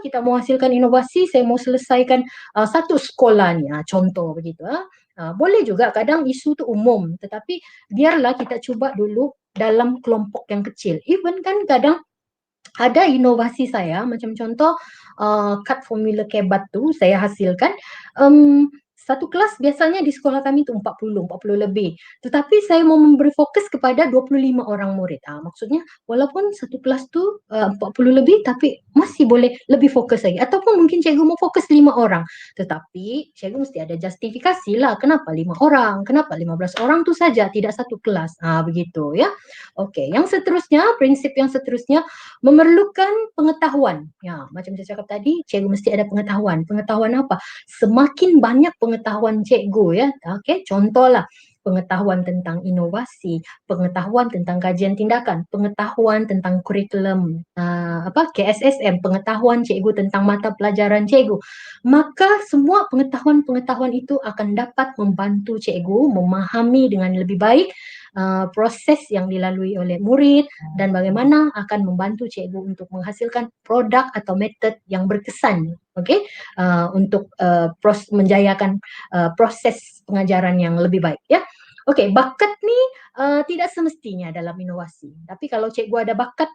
kita mau hasilkan inovasi, saya mau selesaikan satu sekolah nih, contoh begitu. Boleh juga kadang isu itu umum, tetapi biarlah kita cuba dulu dalam kelompok yang kecil. Even kan kadang ada inovasi saya, macam contoh cut formula kebat tu saya hasilkan. Satu kelas biasanya di sekolah kami itu 40 lebih. Tetapi saya mau memberi fokus kepada 25 orang murid. Maksudnya walaupun satu kelas tu 40 lebih tapi masih boleh lebih fokus lagi. Ataupun mungkin cikgu mau fokus 5 orang. Tetapi cikgu mesti ada justifikasi lah. Kenapa 5 orang? Kenapa 15 orang tu saja, tidak satu kelas? Begitu ya. Okey, yang seterusnya, prinsip yang seterusnya memerlukan pengetahuan. Ya, macam saya cakap tadi, cikgu mesti ada pengetahuan. Pengetahuan apa? Semakin banyak pengetahuan cikgu ya. Okey, contohlah pengetahuan tentang inovasi, pengetahuan tentang kajian tindakan, pengetahuan tentang kurikulum KSSM, pengetahuan cikgu tentang mata pelajaran cikgu. Maka semua pengetahuan-pengetahuan itu akan dapat membantu cikgu memahami dengan lebih baik proses yang dilalui oleh murid dan bagaimana akan membantu cikgu untuk menghasilkan produk atau metod yang berkesan, untuk menjayakan proses pengajaran yang lebih baik ya. Okey, bakat ni tidak semestinya dalam inovasi. Tapi kalau cikgu ada bakat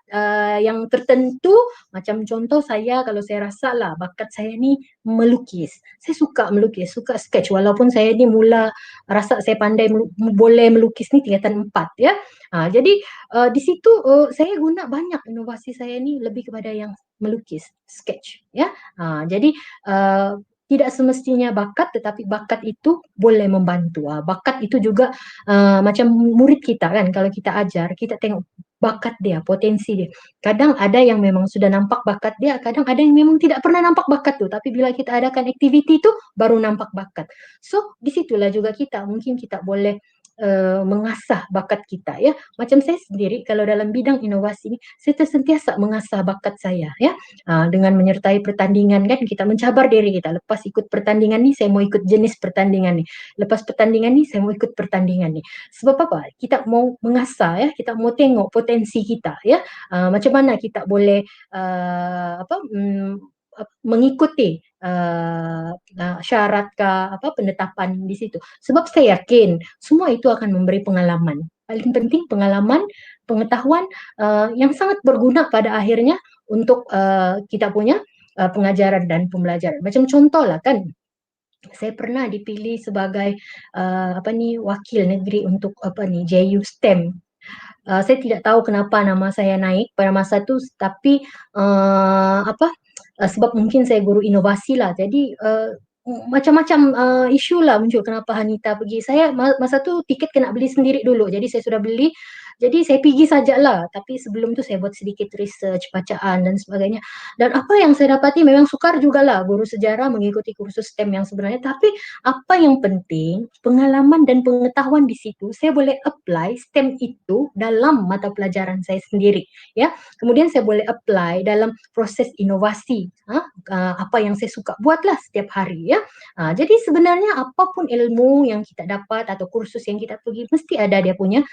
yang tertentu, macam contoh saya, kalau saya rasa lah bakat saya ni melukis. Saya suka melukis, suka sketch. Walaupun saya ni mula rasa saya pandai boleh melukis ni tingkatan 4 ya. Jadi di situ saya guna banyak inovasi saya ni lebih kepada yang melukis, sketch ya. Jadi tidak semestinya bakat, tetapi bakat itu boleh membantu. Bakat itu juga macam murid kita kan, kalau kita ajar, kita tengok bakat dia, potensi dia. Kadang ada yang memang sudah nampak bakat dia, kadang ada yang memang tidak pernah nampak bakat tu, tapi bila kita adakan aktiviti tu baru nampak bakat. So disitulah juga mungkin kita boleh mengasah bakat kita ya. Macam saya sendiri kalau dalam bidang inovasi ni, saya sentiasa mengasah bakat saya ya. Dengan menyertai pertandingan kan, kita mencabar diri kita. Lepas ikut pertandingan ni, saya mau ikut jenis pertandingan ni. Lepas pertandingan ni, saya mau ikut pertandingan ni. Sebab apa? Kita mau mengasah ya, kita mau tengok potensi kita ya. Macam mana kita boleh mengikuti syarat penetapan di situ. Sebab saya yakin semua itu akan memberi pengalaman. Paling penting pengalaman, pengetahuan yang sangat berguna pada akhirnya untuk kita punya pengajaran dan pembelajaran. Macam contoh lah kan, saya pernah dipilih sebagai wakil negeri untuk JU STEM. Saya tidak tahu kenapa nama saya naik pada masa itu, tapi sebab mungkin saya guru inovasi lah. Jadi macam-macam isu lah muncul kenapa Hanita pergi. Saya masa tu tiket kena beli sendiri dulu. Jadi saya sudah beli Jadi saya pergi sajalah, tapi sebelum tu saya buat sedikit research, bacaan dan sebagainya. Dan apa yang saya dapati memang sukar jugalah guru sejarah mengikuti kursus STEM yang sebenarnya, tapi apa yang penting, pengalaman dan pengetahuan di situ saya boleh apply STEM itu dalam mata pelajaran saya sendiri, ya. Kemudian saya boleh apply dalam proses inovasi, apa yang saya suka buatlah setiap hari, ya. Jadi sebenarnya apapun ilmu yang kita dapat atau kursus yang kita pergi mesti ada dia punya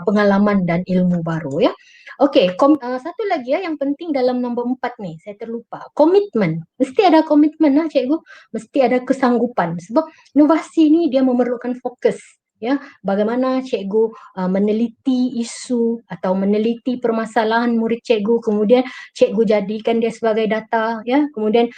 pengalaman dan ilmu baru, ya. Okey, satu lagi ya yang penting dalam nombor 4 nih, saya terlupa. Komitmen. Mesti ada komitmen lah cikgu, mesti ada kesanggupan sebab inovasi ni dia memerlukan fokus, ya. Bagaimana cikgu meneliti isu atau meneliti permasalahan murid cikgu, kemudian cikgu jadikan dia sebagai data, ya. Kemudian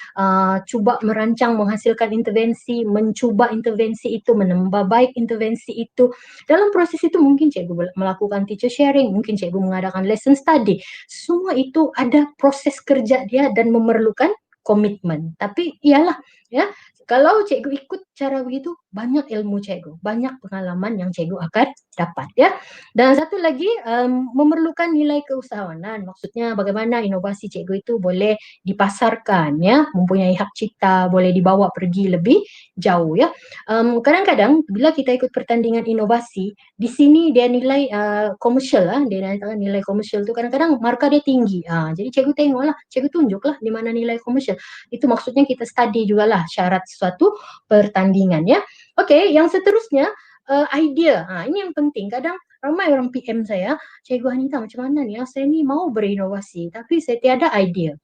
cuba merancang menghasilkan intervensi, mencuba intervensi itu, menambah baik intervensi itu. Dalam proses itu mungkin cikgu melakukan teacher sharing, mungkin cikgu mengadakan lesson study. Semua itu ada proses kerja dia dan memerlukan komitmen. Tapi iyalah, ya, kalau cikgu ikut cara begitu, banyak ilmu cikgu, banyak pengalaman yang cikgu akan dapat, ya. Dan satu lagi, memerlukan nilai keusahawanan. Maksudnya bagaimana inovasi cikgu itu boleh dipasarkan, ya, mempunyai hak cipta, boleh dibawa pergi lebih jauh, ya. Kadang-kadang bila kita ikut pertandingan inovasi, di sini dia nilai komersial lah, dia nyatakan nilai komersial tu kadang-kadang markah dia tinggi. Jadi cikgu tengoklah, cikgu tunjuklah di mana nilai komersial. Itu maksudnya kita study jugalah syarat suatu pertandingan, ya. Okey, yang seterusnya idea. Ini yang penting. Kadang ramai orang PM saya, "Cikgu Anita macam mana ni? Saya ni mau berinovasi tapi saya tiada idea."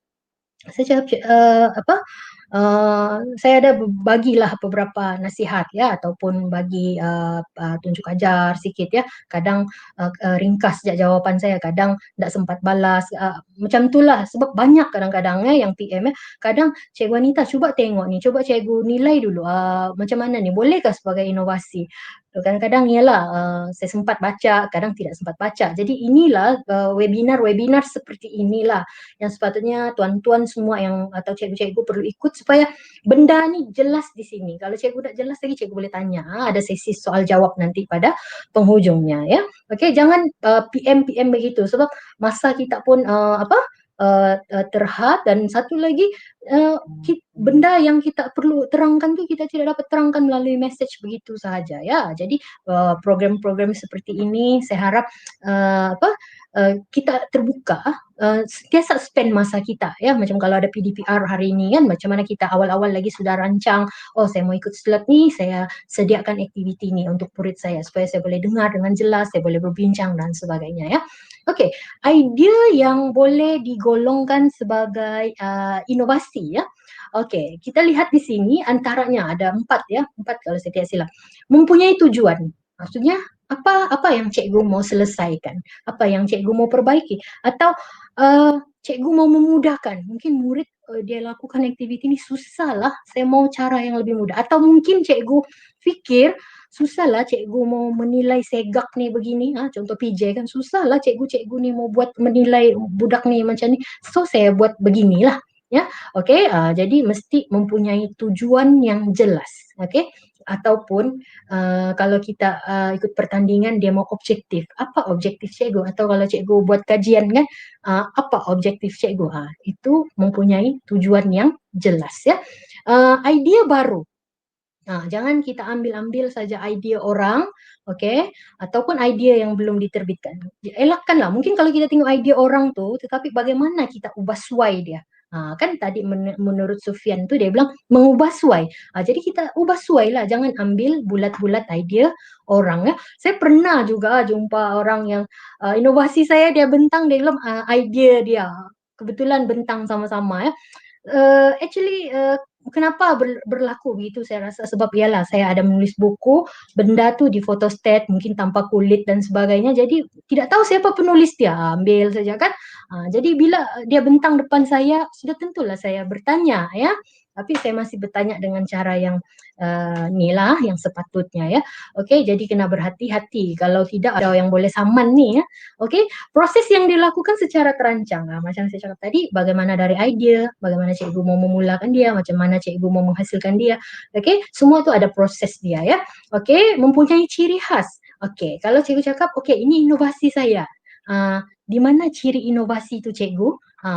Saya cakap saya ada bagilah beberapa nasihat, ya, ataupun bagi tunjuk ajar sikit, ya. Kadang ringkas je jawapan saya, kadang tak sempat balas, macam itulah sebab banyak kadang-kadang yang PM, ya. Kadang, "Cikgu Anita cuba tengok ni, cuba cikgu nilai dulu macam mana ni, bolehkah sebagai inovasi?" Kadang-kadang ialah saya sempat baca, kadang tidak sempat baca. Jadi inilah webinar-webinar seperti inilah yang sepatutnya tuan-tuan semua yang atau cikgu-cikgu perlu ikut supaya benda ni jelas di sini. Kalau cikgu tak jelas lagi, cikgu boleh tanya. Ada sesi soal jawab nanti pada penghujungnya, ya. Okey, jangan PM begitu sebab masa kita pun terhad, dan satu lagi benda yang kita perlu terangkan tu kita tidak dapat terangkan melalui message begitu sahaja, ya. Jadi program-program seperti ini saya harap kita terbuka, sentiasa spend masa kita, ya. Macam kalau ada PDPR hari ini kan, macam mana kita awal-awal lagi sudah rancang, oh saya mau ikut slot ni, saya sediakan aktiviti ni untuk murid saya supaya saya boleh dengar dengan jelas, saya boleh berbincang dan sebagainya, ya. Okey, idea yang boleh digolongkan sebagai inovasi, ya. Okey, kita lihat di sini antaranya ada 4, ya, 4 kalau saya tidak silap. Mempunyai tujuan. Maksudnya apa yang cikgu mau selesaikan? Apa yang cikgu mau perbaiki? Atau cikgu mau memudahkan? Mungkin murid dia lakukan aktiviti ni susahlah, saya mau cara yang lebih mudah. Atau mungkin cikgu fikir susahlah cikgu mau menilai segak ni begini, contoh PJ kan, susahlah cikgu-cikgu ni mau buat menilai budak ni macam ni. So saya buat beginilah, ya. Okey, jadi mesti mempunyai tujuan yang jelas, okey. Ataupun kalau kita ikut pertandingan dia mau objektif. Apa objektif cikgu? Atau kalau cikgu buat kajian kan, apa objektif cikgu? Itu mempunyai tujuan yang jelas, ya. Idea baru. Jangan kita ambil-ambil saja idea orang, okey, ataupun idea yang belum diterbitkan. Elakkanlah, mungkin kalau kita tengok idea orang tu, tetapi bagaimana kita ubah suai dia. Kan tadi menurut Sufian tu dia bilang mengubah suai. Jadi kita ubah suai lah, jangan ambil bulat-bulat idea orang, ya. Saya pernah juga jumpa orang yang inovasi saya dia bentang, dia bilang idea dia. Kebetulan bentang sama-sama, ya. Actually kenapa berlaku begitu saya rasa sebab ialah saya ada menulis buku, benda tu di photostat mungkin tanpa kulit dan sebagainya, jadi tidak tahu siapa penulis dia, ambil saja kan. Jadi bila dia bentang depan saya, sudah tentulah saya bertanya, ya. Tapi saya masih bertanya dengan cara yang ni lah yang sepatutnya, ya. Okey, jadi kena berhati-hati, kalau tidak ada yang boleh saman ni, ya. Okey, proses yang dilakukan secara terancang. Macam saya cakap tadi, bagaimana dari idea, bagaimana cikgu mau memulakan dia, macam mana cikgu mau menghasilkan dia. Okey, semua tu ada proses dia, ya. Okey, mempunyai ciri khas. Okey, kalau cikgu cakap, okey ini inovasi saya. Di mana ciri inovasi itu cikgu?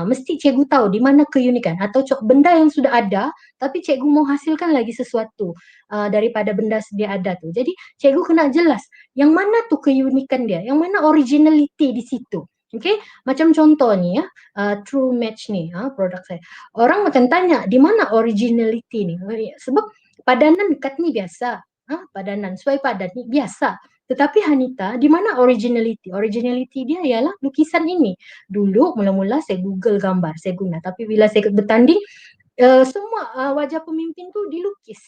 Mesti cikgu tahu di mana keunikan atau benda yang sudah ada tapi cikgu mau hasilkan lagi sesuatu daripada benda sedia ada tu. Jadi cikgu kena jelas yang mana tu keunikan dia, yang mana originality di situ. Okey, macam contoh ni ya, True Match ni, produk saya. Orang akan tanya di mana originality ni? Sebab padanan kad ni biasa. Padanan, sesuai padan ni biasa. Tetapi Hanita, di mana originality? Originality dia ialah lukisan ini. Dulu mula-mula saya Google gambar, saya guna. Tapi bila saya bertanding, semua wajah pemimpin tu dilukis.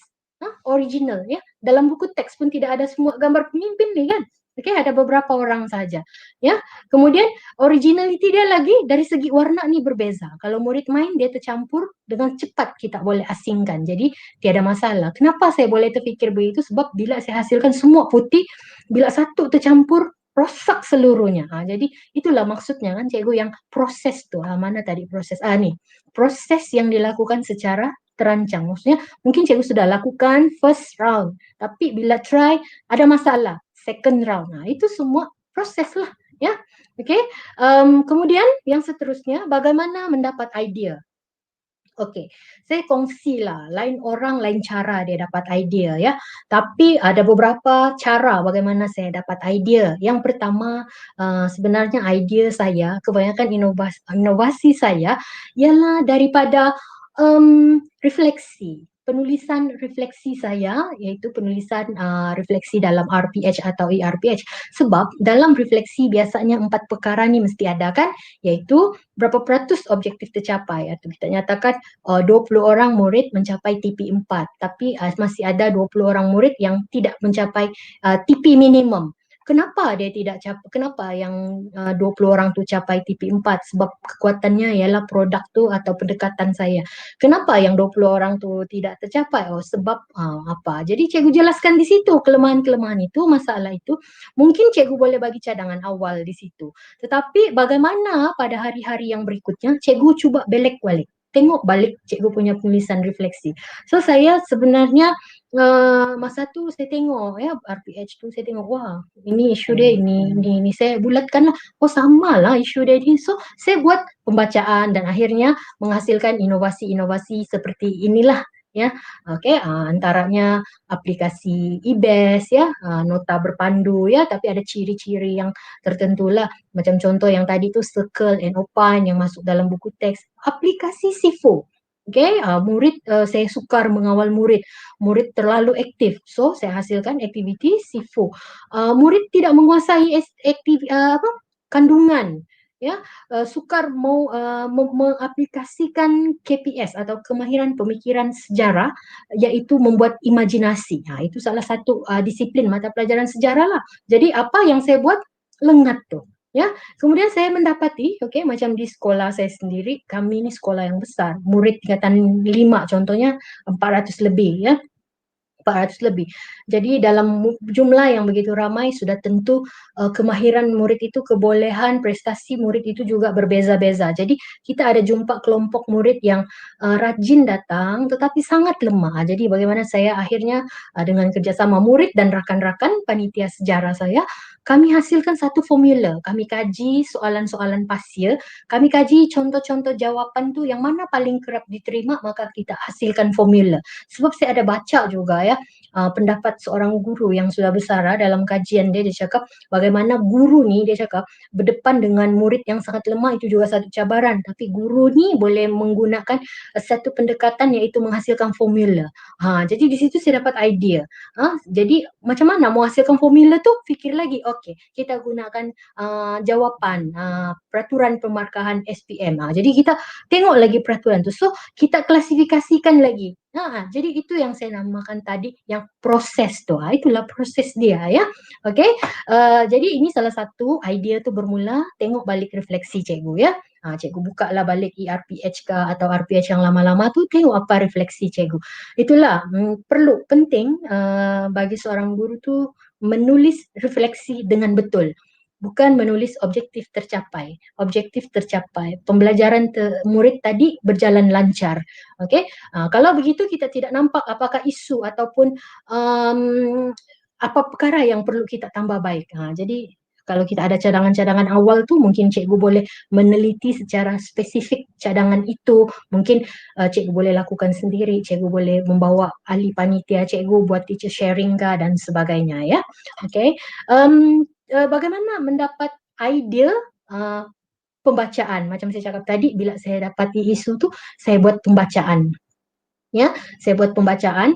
Original ya. Dalam buku teks pun tidak ada semua gambar pemimpin ni kan. Okey, ada beberapa orang saja. Ya. Kemudian originality dia lagi dari segi warna ni berbeza. Kalau murid main dia tercampur dengan cepat kita boleh asingkan. Jadi tiada masalah. Kenapa saya boleh terfikir begitu? Sebab bila saya hasilkan semua putih, bila satu tercampur rosak seluruhnya. Jadi itulah maksudnya kan cikgu yang proses tu. Mana tadi proses? Ni. Proses yang dilakukan secara terancang. Maksudnya mungkin cikgu sudah lakukan first round. Tapi bila try ada masalah. Second round. Itu semua proses lah. Ya. Okey. Kemudian yang seterusnya bagaimana mendapat idea. Okey, saya kongsilah lain orang lain cara dia dapat idea ya. Tapi ada beberapa cara bagaimana saya dapat idea. Yang pertama sebenarnya idea saya, kebanyakan inovasi saya ialah daripada refleksi. Penulisan refleksi saya iaitu penulisan refleksi dalam RPH atau ERPH. Sebab dalam refleksi biasanya 4 perkara ni mesti ada kan, iaitu berapa peratus objektif tercapai atau kita nyatakan 20 orang murid mencapai TP 4 tapi masih ada 20 orang murid yang tidak mencapai TP minimum. Kenapa dia tidak capai? Kenapa yang 20 orang tu capai TP 4? Sebab kekuatannya ialah produk tu atau pendekatan saya. Kenapa yang 20 orang tu tidak tercapai? Sebab apa? Jadi cikgu jelaskan di situ kelemahan-kelemahan itu, masalah itu. Mungkin cikgu boleh bagi cadangan awal di situ. Tetapi bagaimana pada hari-hari yang berikutnya cikgu cuba belek-balik. Tengok balik cikgu punya penulisan refleksi. So saya sebenarnya masa tu saya tengok ya RPH tu, saya tengok wah ini isu dia ini saya bulatkan lah, sama lah isu dia ni. So saya buat pembacaan dan akhirnya menghasilkan inovasi-inovasi seperti inilah ya. Okey, antaranya aplikasi eBest ya, nota berpandu ya, tapi ada ciri-ciri yang tertentu lah. Macam contoh yang tadi tu Circle and Opine yang masuk dalam buku teks. Aplikasi SIFO. Okey, murid saya sukar mengawal murid. Murid terlalu aktif. So saya hasilkan aktiviti SIFO. Murid tidak menguasai kandungan. Ya, sukar mau mengaplikasikan KPS atau kemahiran pemikiran sejarah, iaitu membuat imajinasi. Itu salah satu disiplin mata pelajaran sejarah lah. Jadi apa yang saya buat lengat tu. Ya, kemudian saya mendapati, okey, macam di sekolah saya sendiri, kami ni sekolah yang besar, murid tingkatan 5 contohnya 400 lebih ya. 400 lebih. Jadi dalam jumlah yang begitu ramai sudah tentu kemahiran murid itu, kebolehan prestasi murid itu juga berbeza-beza. Jadi kita ada jumpa kelompok murid yang rajin datang tetapi sangat lemah. Jadi bagaimana saya akhirnya dengan kerjasama murid dan rakan-rakan panitia sejarah saya, kami hasilkan satu formula. Kami kaji soalan-soalan pasir, kami kaji contoh-contoh jawapan tu yang mana paling kerap diterima, maka kita hasilkan formula. Sebab saya ada baca juga ya pendapat seorang guru yang sudah besar dalam kajian dia cakap bagaimana guru ni, dia cakap berdepan dengan murid yang sangat lemah itu juga satu cabaran, tapi guru ni boleh menggunakan satu pendekatan iaitu menghasilkan formula. Jadi di situ saya dapat idea. Jadi macam mana mau hasilkan formula tu, fikir lagi, okey kita gunakan jawapan peraturan pemarkahan SPM. Jadi kita tengok lagi peraturan tu, so kita klasifikasikan lagi. Jadi itu yang saya namakan tadi yang proses tu. Itulah proses dia ya. Okey. Jadi ini salah satu idea tu bermula tengok balik refleksi cikgu ya. Cikgu buka lah balik ERPH ke atau RPH yang lama-lama tu, tengok apa refleksi cikgu. Itulah perlu penting bagi seorang guru tu menulis refleksi dengan betul. Bukan menulis objektif tercapai. Objektif tercapai. Pembelajaran murid tadi berjalan lancar. Okey. Kalau begitu kita tidak nampak apakah isu ataupun apa perkara yang perlu kita tambah baik. Jadi kalau kita ada cadangan-cadangan awal tu mungkin cikgu boleh meneliti secara spesifik cadangan itu. Mungkin cikgu boleh lakukan sendiri, cikgu boleh membawa ahli panitia cikgu buat teacher sharing dan sebagainya ya. Okay. Bagaimana mendapat idea pembacaan? Macam saya cakap tadi, bila saya dapati isu tu saya buat pembacaan. Ya, saya buat pembacaan.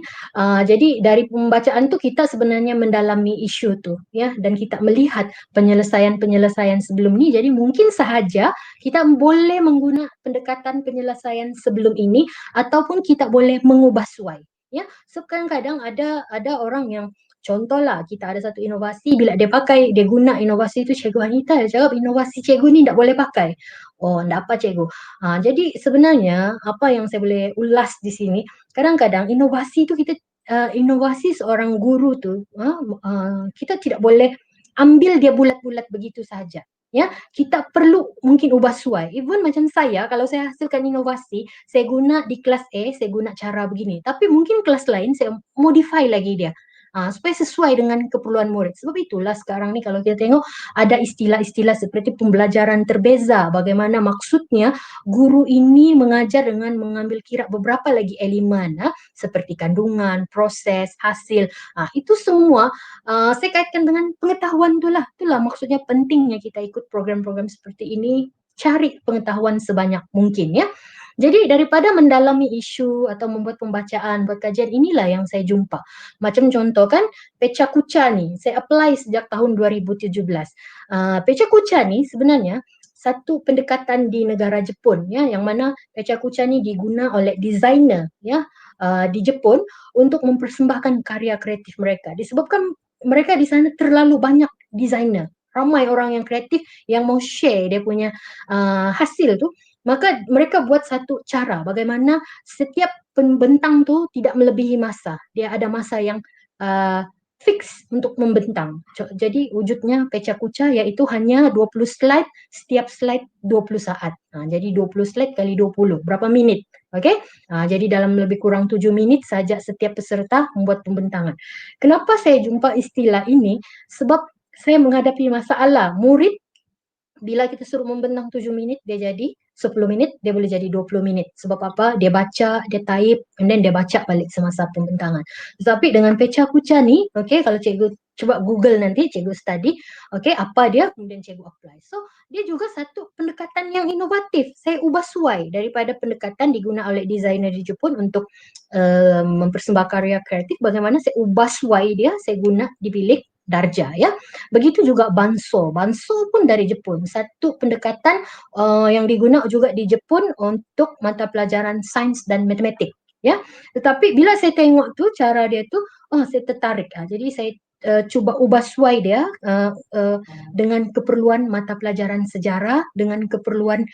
Jadi dari pembacaan tu kita sebenarnya mendalami isu tu, ya, dan kita melihat penyelesaian-penyelesaian sebelum ni. Jadi mungkin sahaja kita boleh menggunakan pendekatan penyelesaian sebelum ini ataupun kita boleh mengubah suai. Ya, so kadang-kadang ada orang yang contohlah kita ada satu inovasi, bila dia pakai, dia guna inovasi itu, Cikgu Anita dia cakap inovasi cikgu ni tak boleh pakai. Oh, tak apa cikgu. Jadi sebenarnya apa yang saya boleh ulas di sini, kadang-kadang inovasi tu inovasi seorang guru tu kita tidak boleh ambil dia bulat-bulat begitu saja. Ya, kita perlu mungkin ubah suai. Even macam saya, kalau saya hasilkan inovasi, saya guna di kelas A, saya guna cara begini. Tapi mungkin kelas lain saya modify lagi dia. Supaya sesuai dengan keperluan murid. Sebab itulah sekarang ni kalau kita tengok ada istilah-istilah seperti pembelajaran terbeza. Bagaimana maksudnya guru ini mengajar dengan mengambil kira beberapa lagi elemen seperti kandungan, proses, hasil. Itu semua saya kaitkan dengan pengetahuan itulah. Itulah maksudnya pentingnya kita ikut program-program seperti ini, cari pengetahuan sebanyak mungkin ya. Jadi daripada mendalami isu atau membuat pembacaan, buat kajian, inilah yang saya jumpa. Macam contoh kan, Pecha Kucha ni, saya apply sejak tahun 2017. Pecha Kucha ni sebenarnya satu pendekatan di negara Jepun ya, yang mana Pecha Kucha ni diguna oleh designer ya di Jepun untuk mempersembahkan karya kreatif mereka. Disebabkan mereka di sana terlalu banyak designer, ramai orang yang kreatif yang mau share dia punya hasil tu, maka mereka buat satu cara bagaimana setiap pembentang tu tidak melebihi masa. Dia ada masa yang fix untuk membentang. Jadi wujudnya Pecha Kucha iaitu hanya 20 slide, setiap slide 20 saat. Jadi 20 slide kali 20, berapa minit? Okey? Jadi dalam lebih kurang 7 minit saja setiap peserta membuat pembentangan. Kenapa saya jumpa istilah ini? Sebab saya menghadapi masalah murid bila kita suruh membentang 7 minit, dia jadi 10 minit, dia boleh jadi 20 minit. Sebab apa? Dia baca, dia type, and then dia baca balik semasa pembentangan. Tetapi dengan Pecha Kucha ni, okay, kalau cikgu cuba Google nanti, cikgu study, okay, apa dia, kemudian cikgu apply. So, dia juga satu pendekatan yang inovatif. Saya ubah suai daripada pendekatan diguna oleh designer di Jepun untuk mempersembahkan karya kreatif. Bagaimana saya ubah suai dia, saya guna di bilik darjah ya. Begitu juga Banso. Banso pun dari Jepun. Satu pendekatan yang digunakan juga di Jepun untuk mata pelajaran sains dan matematik ya. Tetapi bila saya tengok tu cara dia tu, saya tertarik. Jadi saya cuba ubah suai dia dengan keperluan mata pelajaran sejarah, dengan keperluan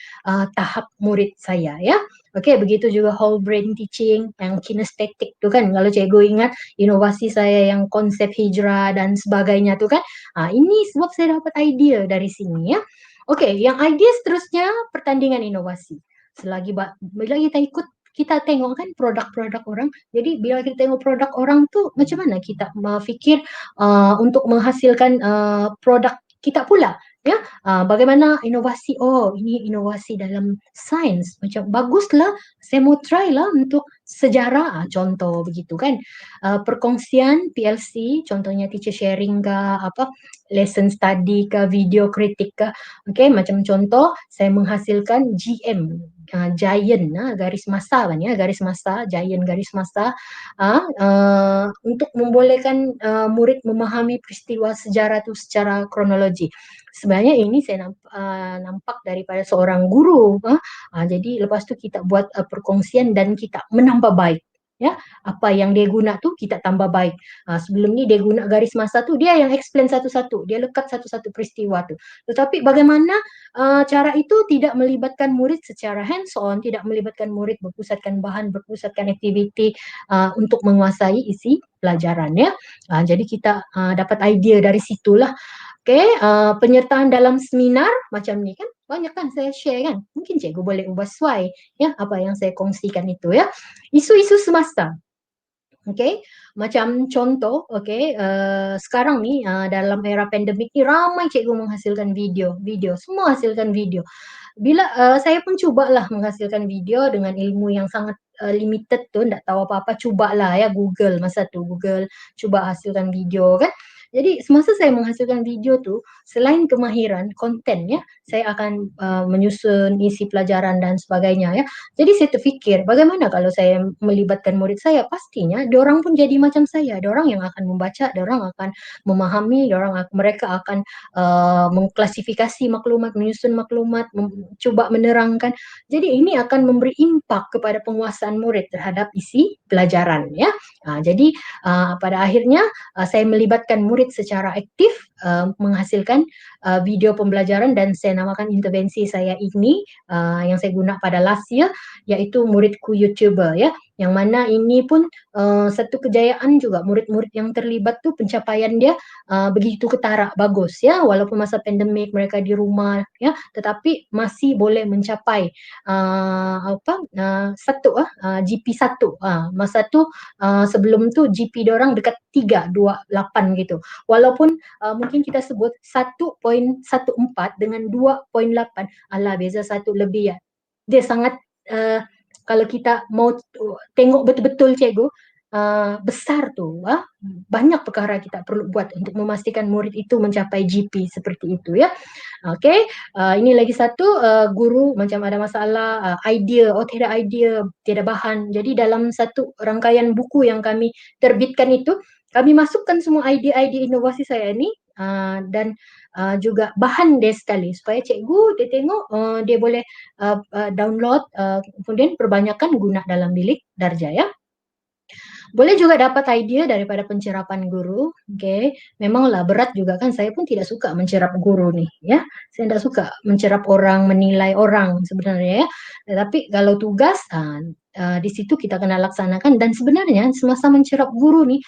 tahap murid saya ya. Okey, begitu juga whole brain teaching yang kinestetik tu kan. Kalau cikgu ingat inovasi saya yang konsep hijrah dan sebagainya tu kan. Ini sebab saya dapat idea dari sini ya. Okey, yang idea seterusnya pertandingan inovasi. Selagi bila kita ikut, kita tengok kan produk-produk orang. Jadi bila kita tengok produk orang tu, macam mana kita fikir untuk menghasilkan produk kita pula ya. Bagaimana inovasi, ini inovasi dalam sains, macam baguslah, saya mau try lah untuk sejarah contoh begitu kan. Perkongsian PLC, contohnya teacher sharing ke apa, lesson study ke, video kritik ke. Okay, macam contoh saya menghasilkan GM, giant garis masa kan ya, garis masa, giant garis masa untuk membolehkan murid memahami peristiwa sejarah itu secara kronologi. Sebenarnya ini saya nampak daripada seorang guru. Jadi lepas tu kita buat perkongsian dan kita menambah baik. Ya, apa yang dia guna tu kita tambah baik. Sebelum ni dia guna garis masa tu, dia yang explain satu-satu, dia lekat satu-satu peristiwa tu. Tetapi bagaimana cara itu tidak melibatkan murid secara hands on, tidak melibatkan murid berpusatkan bahan, berpusatkan aktiviti untuk menguasai isi pelajaran ya. Jadi kita dapat idea dari situlah. Okay, penyertaan dalam seminar macam ni kan, banyak kan saya share kan. Mungkin cikgu boleh ubah suai ya apa yang saya kongsikan itu ya. Isu-isu semasa. Okay, macam contoh, okay, sekarang ni dalam era pandemik ni ramai cikgu menghasilkan video, semua hasilkan video. Bila saya pun cubalah menghasilkan video dengan ilmu yang sangat limited tu, tak tahu apa-apa, cubalah ya Google masa tu, Google cuba hasilkan video kan. Jadi semasa saya menghasilkan video tu, selain kemahiran konten ya, saya akan menyusun isi pelajaran dan sebagainya ya. Jadi saya terfikir, bagaimana kalau saya melibatkan murid saya? Pastinya diorang pun jadi macam saya. Diorang yang akan membaca, diorang akan memahami, mereka akan mengklasifikasi maklumat, menyusun maklumat, coba menerangkan. Jadi ini akan memberi impak kepada penguasaan murid terhadap isi pelajaran ya. Jadi pada akhirnya saya melibatkan murid secara aktif menghasilkan video pembelajaran dan saya namakan intervensi saya ini yang saya guna pada last year, iaitu muridku YouTuber ya. Yang mana ini pun satu kejayaan juga, murid-murid yang terlibat tu pencapaian dia begitu ketara, bagus ya, walaupun masa pandemik mereka di rumah ya, tetapi masih boleh mencapai GP1 masa tu. Sebelum tu GP diorang dekat 3.28 gitu, walaupun mungkin kita sebut 1.14 dengan 2.8, alah beza satu lebih ya. Dia sangat kalau kita mau tengok betul-betul cikgu, besar tu, banyak perkara kita perlu buat untuk memastikan murid itu mencapai GP seperti itu ya. Okay, ini lagi satu, guru macam ada masalah idea, tiada bahan. Jadi dalam satu rangkaian buku yang kami terbitkan itu, kami masukkan semua idea-idea inovasi saya ni dan juga bahan dia sekali supaya cikgu dia tengok, dia boleh download, kemudian perbanyakkan guna dalam bilik darjah ya. Boleh juga dapat idea daripada pencerapan guru, okay. Memanglah berat juga kan, saya pun tidak suka mencerap guru nih ya. Saya tidak suka mencerap orang, menilai orang sebenarnya ya. Tapi kalau tugas, di situ kita kena laksanakan. Dan sebenarnya semasa mencerap guru nih,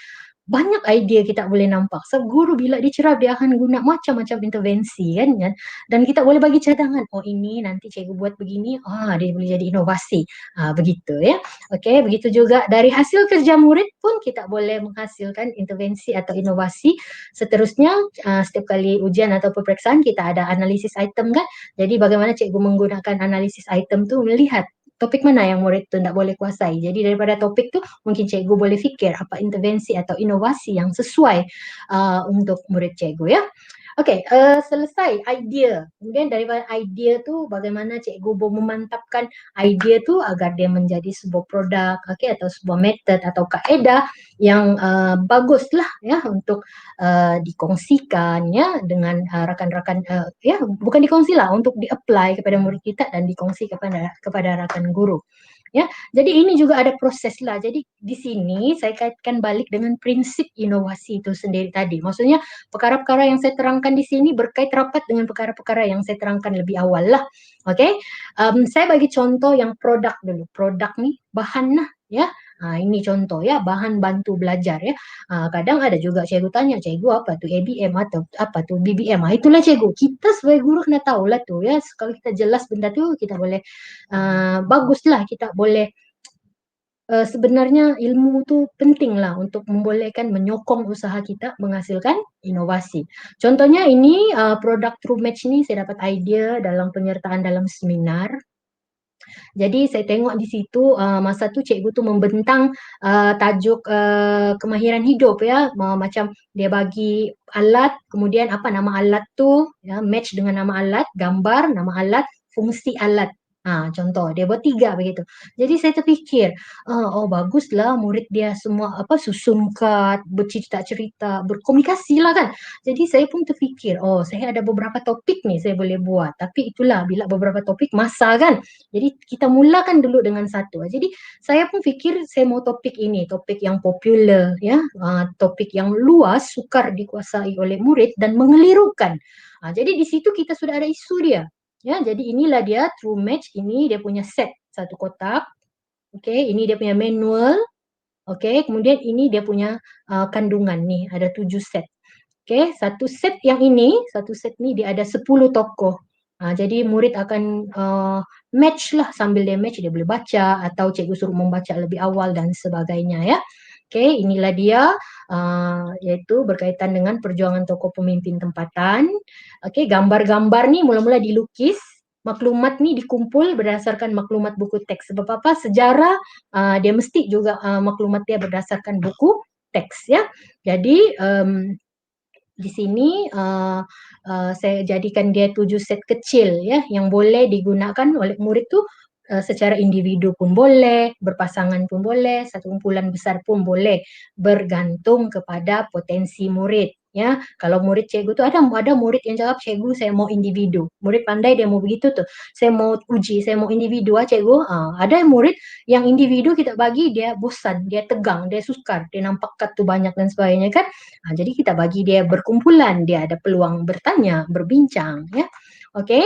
banyak idea kita boleh nampak. Sebab guru bila dicerap, dia akan guna macam-macam intervensi kan. Dan kita boleh bagi cadangan. Oh ini nanti cikgu buat begini, dia boleh jadi inovasi. Begitu ya. Okey, begitu juga dari hasil kerja murid pun kita boleh menghasilkan intervensi atau inovasi. Seterusnya, setiap kali ujian atau peperiksaan kita ada analisis item kan. Jadi bagaimana cikgu menggunakan analisis item tu, melihat topik mana yang murid tu tak boleh kuasai. Jadi daripada topik tu mungkin cikgu boleh fikir apa intervensi atau inovasi yang sesuai untuk murid cikgu ya. Okey, selesai idea. Kemudian daripada idea tu bagaimana cikgu memantapkan idea tu agar dia menjadi sebuah produk, okey, atau sebuah method atau kaedah yang baguslah ya untuk dikongsikan ya dengan rakan-rakan, ya bukan dikongsilah, untuk di-apply kepada murid kita dan dikongsi kepada rakan guru. Ya, jadi ini juga ada proses lah. Jadi di sini saya kaitkan balik dengan prinsip inovasi itu sendiri tadi. Maksudnya perkara-perkara yang saya terangkan di sini berkait rapat dengan perkara-perkara yang saya terangkan lebih awal lah. Okay, saya bagi contoh yang produk dulu. Produk ni bahan lah ya. Ini contoh ya, bahan bantu belajar ya. Kadang ada juga cikgu tanya, cikgu apa tu ABM atau apa tu BBM. Itulah cikgu. Kita sebagai guru kena tahu lah tu ya. Kalau kita jelas benda tu, kita boleh baguslah, kita boleh sebenarnya ilmu tu penting lah untuk membolehkan menyokong usaha kita menghasilkan inovasi. Contohnya ini produk TrueMatch ni saya dapat idea dalam penyertaan dalam seminar. Jadi saya tengok di situ masa tu cikgu tu membentang tajuk kemahiran hidup ya, macam dia bagi alat, kemudian apa nama alat tu ya, match dengan nama alat, gambar nama alat, fungsi alat. Contoh dia buat 3 begitu. Jadi saya terfikir, baguslah murid dia semua susun kad, bercerita-cerita, berkomunikasi lah kan. Jadi saya pun terfikir, saya ada beberapa topik ni saya boleh buat. Tapi itulah bila beberapa topik masa kan. Jadi kita mulakan dulu dengan satu. Jadi saya pun fikir saya mau topik ini, topik yang popular ya, topik yang luas, sukar dikuasai oleh murid dan mengelirukan. Jadi di situ kita sudah ada isu dia. Ya, jadi inilah dia TrueMatch, ini dia punya set satu kotak. Okey, ini dia punya manual. Okey, kemudian ini dia punya kandungan ni, ada 7 set. Okey, satu set ni dia ada 10 tokoh. Jadi murid akan match lah, sambil dia match dia boleh baca atau cikgu suruh membaca lebih awal dan sebagainya ya. Okey, inilah dia, iaitu berkaitan dengan perjuangan tokoh pemimpin tempatan. Okey, gambar-gambar ni mula-mula dilukis, maklumat ni dikumpul berdasarkan maklumat buku teks. Sebab apa? Sejarah dia mesti juga maklumat dia berdasarkan buku teks ya. Jadi di sini saya jadikan dia 7 set kecil ya yang boleh digunakan oleh murid tu secara individu pun boleh, berpasangan pun boleh, satu kumpulan besar pun boleh, bergantung kepada potensi murid ya. Kalau murid cikgu tu ada murid yang jawab, cikgu saya mau individu. Murid pandai dia mau begitu tuh. Saya mau uji, saya mau individu cikgu. Ada murid yang individu kita bagi dia bosan, dia tegang, dia sukar, dia nampak kat tu banyak dan sebagainya kan. Jadi kita bagi dia berkumpulan, dia ada peluang bertanya, berbincang ya. Okey,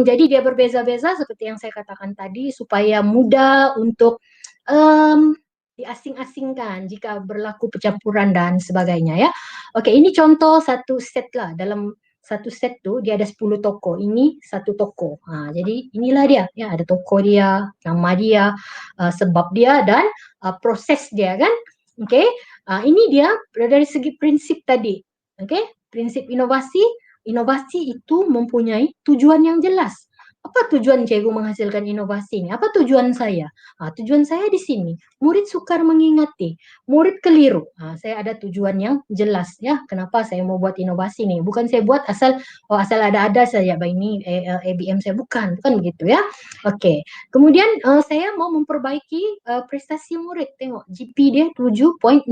jadi dia berbeza-beza seperti yang saya katakan tadi supaya mudah untuk diasing-asingkan jika berlaku percampuran dan sebagainya ya. Okey, ini contoh satu set lah. Dalam satu set tu dia ada 10 tokoh. Ini satu tokoh. Jadi inilah dia. Ya, ada tokoh dia, nama dia, sebab dia dan proses dia kan. Okey, ini dia dari segi prinsip tadi. Okey, prinsip inovasi. Inovasi itu mempunyai tujuan yang jelas. Apa tujuan cikgu menghasilkan inovasi ini? Apa tujuan saya? Tujuan saya di sini, murid sukar mengingati, murid keliru. Saya ada tujuan yang jelas ya. Kenapa saya mau buat inovasi ini? Bukan saya buat asal ada-ada saja. Ini ABM saya bukan begitu ya. Okey. Kemudian saya mau memperbaiki prestasi murid. Tengok GP dia 7.68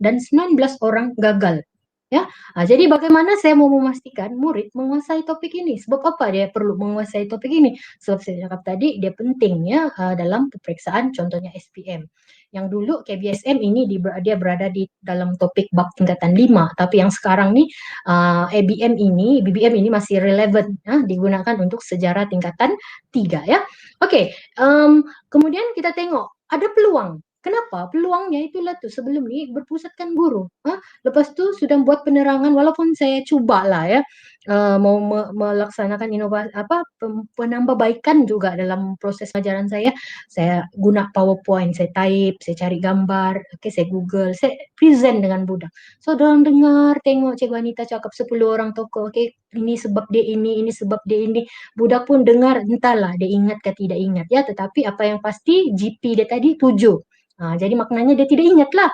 dan 19 orang gagal. Ya, jadi bagaimana saya mau memastikan murid menguasai topik ini? Sebab apa dia perlu menguasai topik ini? Sebab saya cakap tadi dia penting ya dalam peperiksaan contohnya SPM. Yang dulu KBSM ini dia berada di dalam topik bab tingkatan 5, tapi yang sekarang ni BBM ini masih relevan digunakan untuk sejarah tingkatan 3 ya. Okey, kemudian kita tengok ada peluang. Kenapa? Peluangnya itulah tu sebelum ni berpusatkan guru. Lepas tu sudah buat penerangan walaupun saya cubalah ya mau melaksanakan inovasi penambahbaikan juga dalam proses pengajaran saya. Saya guna PowerPoint, saya type, saya cari gambar, saya Google, saya present dengan budak. So dorang dengar, tengok Cikgu Anita cakap 10 orang tokoh, ini sebab dia ini sebab dia ini. Budak pun dengar, entahlah dia ingat ke tidak ingat ya, tetapi apa yang pasti GP dia tadi 7. Jadi maknanya dia tidak ingat lah.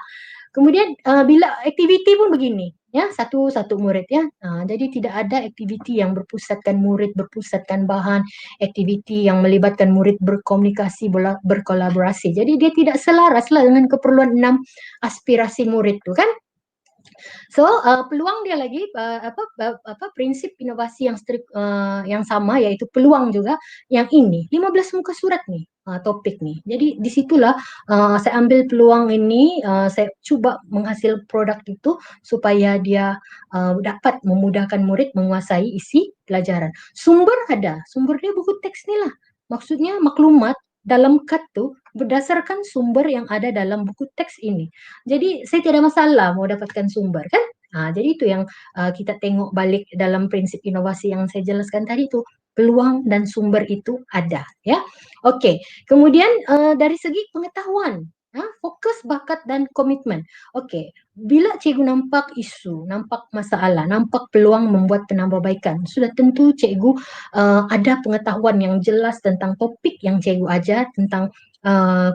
Kemudian bila aktiviti pun begini, ya satu murid ya. Jadi tidak ada aktiviti yang berpusatkan murid, berpusatkan bahan, aktiviti yang melibatkan murid berkomunikasi, berkolaborasi. Jadi dia tidak selaras lah dengan keperluan 6 aspirasi murid tu kan. So peluang dia lagi prinsip inovasi yang sama yaitu peluang juga yang ini 15 muka surat nih topik nih. Jadi disitulah saya ambil peluang ini, saya cuba menghasil produk itu supaya dia dapat memudahkan murid menguasai isi pelajaran. Sumber ada, sumber dia buku teks ni lah. Maksudnya maklumat dalam kad tu berdasarkan sumber yang ada dalam buku teks ini. Jadi saya tidak masalah mau dapatkan sumber kan. Jadi itu yang kita tengok balik dalam prinsip inovasi yang saya jelaskan tadi tu. Peluang dan sumber itu ada ya. Okey, kemudian dari segi pengetahuan, fokus, bakat dan komitmen. Okey, bila cikgu nampak isu, nampak masalah, nampak peluang membuat penambahbaikan, sudah tentu cikgu ada pengetahuan yang jelas tentang topik yang cikgu ajar, tentang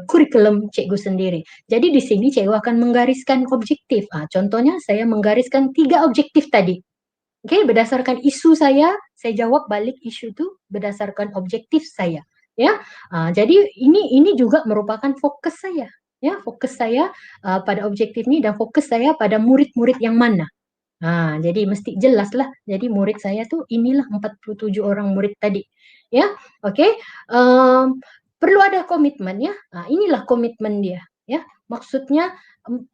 kurikulum cikgu sendiri. Jadi di sini cikgu akan menggariskan objektif. Contohnya saya menggariskan 3 objektif tadi. Okey, berdasarkan isu saya jawab balik isu itu berdasarkan objektif saya. Ya, jadi ini juga merupakan fokus saya. Ya, fokus saya pada objektif ini dan fokus saya pada murid-murid yang mana. Jadi mesti jelas lah. Jadi murid saya tu inilah 47 orang murid tadi. Ya, okey. Perlu ada komitmen ya. Inilah komitmen dia. Ya, maksudnya